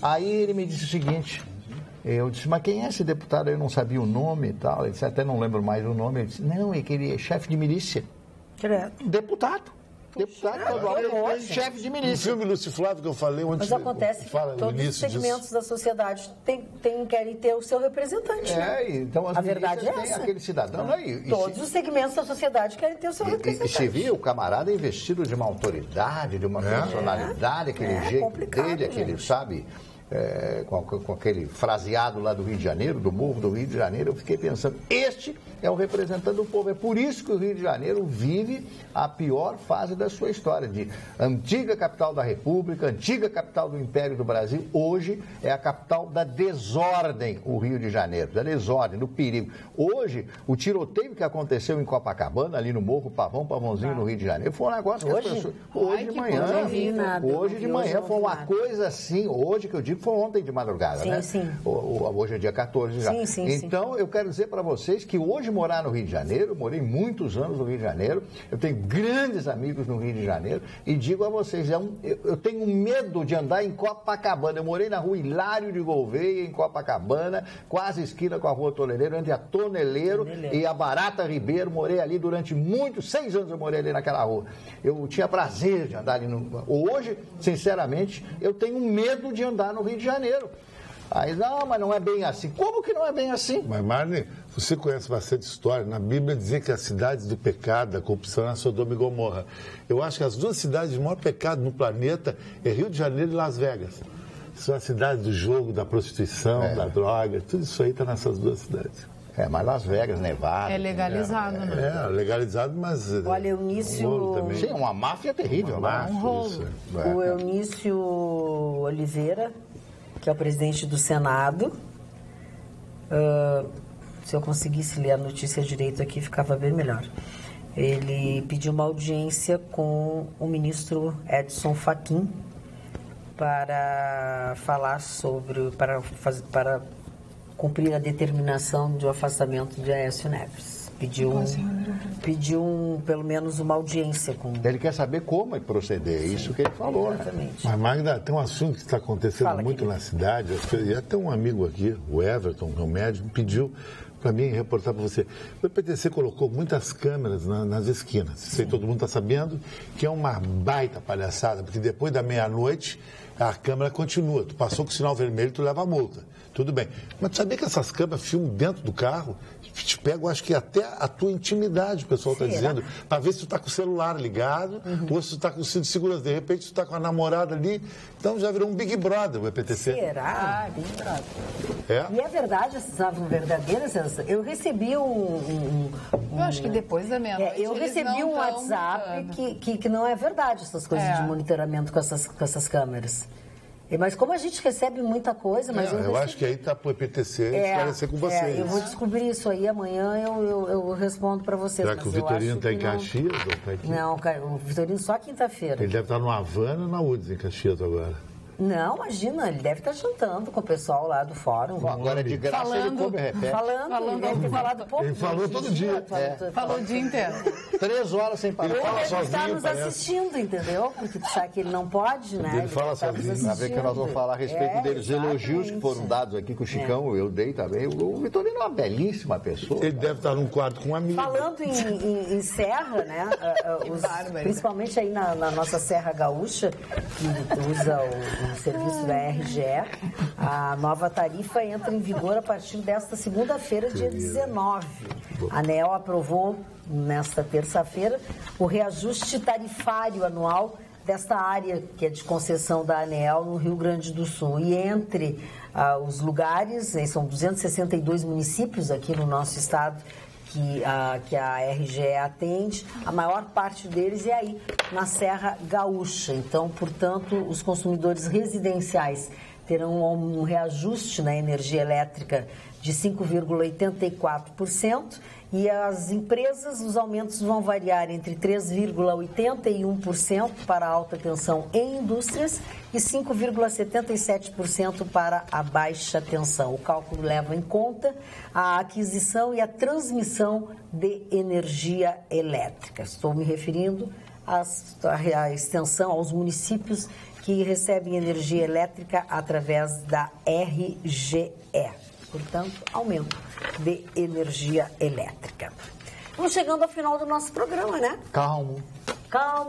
Aí ele me disse o seguinte, eu disse, mas quem é esse deputado? Eu não sabia o nome e tal, ele disse, até não lembro mais o nome, ele disse, não, é que ele é chefe de milícia. Direto. Deputado estadual, chefe de milícia. No filme Lúcio Flávio que eu falei ontem. Mas acontece que todos os segmentos da sociedade querem ter o seu representante. Então a verdade é essa. Aquele cidadão. Todos os segmentos da sociedade querem ter o seu representante. E se via o camarada investido de uma autoridade, de uma personalidade, aquele jeito dele, aquele, sabe... com aquele fraseado lá do Rio de Janeiro, do Morro do Rio de Janeiro, eu fiquei pensando, este é o representante do povo. É por isso que o Rio de Janeiro vive a pior fase da sua história, de antiga capital da República, antiga capital do Império do Brasil, hoje é a capital da desordem, o Rio de Janeiro, da desordem, do perigo. Hoje, o tiroteio que aconteceu em Copacabana, ali no Morro Pavãozinho, no Rio de Janeiro, foi um negócio que as pessoas... Hoje de manhã, foi uma coisa assim, hoje que eu digo, foi ontem de madrugada, né? Sim. Hoje é dia 14 já. Sim. Então, eu quero dizer para vocês que hoje morar no Rio de Janeiro, morei muitos anos no Rio de Janeiro, eu tenho grandes amigos no Rio de Janeiro e digo a vocês, eu tenho medo de andar em Copacabana. Eu morei na rua Hilário de Gouveia, em Copacabana, quase esquina com a rua Toneleiro, entre a Toneleiro e a Barata Ribeiro. Morei ali durante 6 anos eu morei ali naquela rua. Eu tinha prazer de andar ali. Hoje, sinceramente, eu tenho medo de andar no Rio de Janeiro. Aí, não, mas não é bem assim. Como que não é bem assim? Mas, Marne, você conhece bastante história. Na Bíblia dizia que as cidades do pecado, da corrupção, eram Sodoma e Gomorra. Eu acho que as duas cidades de maior pecado no planeta é Rio de Janeiro e Las Vegas. São as cidades do jogo, da prostituição, da droga. Tudo isso aí está nessas duas cidades. Mas Las Vegas, Nevada... É legalizado, né? Legalizado, mas... Olha, Eunício... Sim, uma máfia terrível. Um rolo. O Eunício Oliveira, que é o presidente do Senado, se eu conseguisse ler a notícia direito aqui, ficava bem melhor. Ele pediu uma audiência com o ministro Edson Fachin para falar sobre... para cumprir a determinação de afastamento de Aécio Neves. Pediu pelo menos uma audiência com... Ele quer saber como proceder, isso que ele falou. Exatamente. Mas, Magda, tem um assunto que está acontecendo muito na cidade, e até um amigo aqui, o Everton, meu médico, pediu para mim reportar para você. O PTC colocou muitas câmeras nas esquinas. Sei, todo mundo está sabendo que é uma baita palhaçada, porque depois da meia-noite a câmera continua. Tu passou com o sinal vermelho, tu leva a multa. Tudo bem. Mas tu sabia que essas câmeras filmam dentro do carro? Te pegam, acho que até a tua intimidade, o pessoal está dizendo, para ver se tu está com o celular ligado, ou se tu está com o cinto de segurança. De repente, tu está com a namorada ali. Então, já virou um Big Brother o EPTC. Será? Big Brother. É. E é verdade, essas estavam verdadeiras? Eu recebi eu acho que depois da meia-noite eu recebi um WhatsApp que não é verdade essas coisas de monitoramento com essas câmeras. Mas como a gente recebe muita coisa... mas eu acho que aí está para o EPTC esclarecer com vocês. Eu vou descobrir isso aí, amanhã eu respondo para vocês. Será que o Vitorino está em Caxias? Ou tá aqui? Não, o Vitorino só quinta-feira. Ele deve estar no Havana ou na UDS, em Caxias agora. Não, imagina, ele deve estar jantando com o pessoal lá do fórum. Agora é de graça, ele come e repete. Falando, ele deve ter falado pouco. Ele falou todo dia. Falou o dia inteiro. 3 horas sem parar. Ele fala deve sozinho, estar nos parece. assistindo, entendeu? Porque tu sabe que ele não pode, né? Ele fala sozinho. Vai ver que nós vamos falar a respeito deles. Os elogios que foram dados aqui com o Chicão, eu dei também. O Vitorino é uma belíssima pessoa. Ele deve estar num quarto com um amigo. Falando em serra, né? Principalmente aí na nossa Serra Gaúcha, que usa o serviço da RGE, a nova tarifa entra em vigor a partir desta segunda-feira, dia 19. A ANEEL aprovou nesta terça-feira o reajuste tarifário anual desta área que é de concessão da ANEEL no Rio Grande do Sul. E entre os lugares, são 262 municípios aqui no nosso estado que a RGE atende, a maior parte deles é aí na Serra Gaúcha. Então, portanto, os consumidores residenciais terão um reajuste na energia elétrica de 5,84%, e as empresas, os aumentos vão variar entre 3,81% para a alta tensão em indústrias e 5,77% para a baixa tensão. O cálculo leva em conta a aquisição e a transmissão de energia elétrica. Estou me referindo à extensão aos municípios que recebem energia elétrica através da RGE. Portanto, aumento de energia elétrica. Vamos chegando ao final do nosso programa, né? Calmo,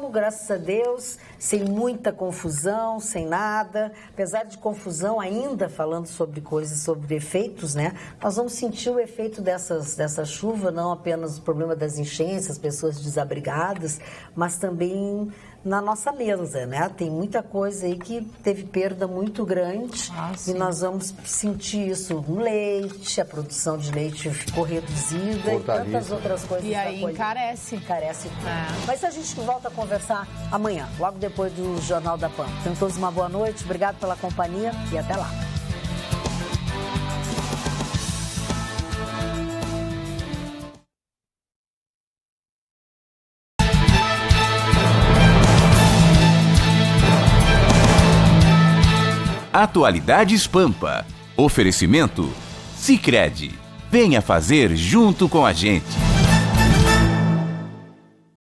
graças a Deus, sem muita confusão, sem nada. Apesar de confusão ainda, falando sobre coisas, sobre efeitos, né? Nós vamos sentir o efeito dessa chuva, não apenas o problema das enchentes, as pessoas desabrigadas, mas também na nossa mesa, né? Tem muita coisa aí que teve perda muito grande e nós vamos sentir isso no leite, a produção de leite ficou reduzida e tantas outras coisas. E aí encarece. Encarece tudo. Mas a gente volta a conversar amanhã, logo depois do Jornal da PAN. Tenham todos uma boa noite, obrigado pela companhia e até lá. Atualidades Pampa. Oferecimento Sicredi. Venha fazer junto com a gente.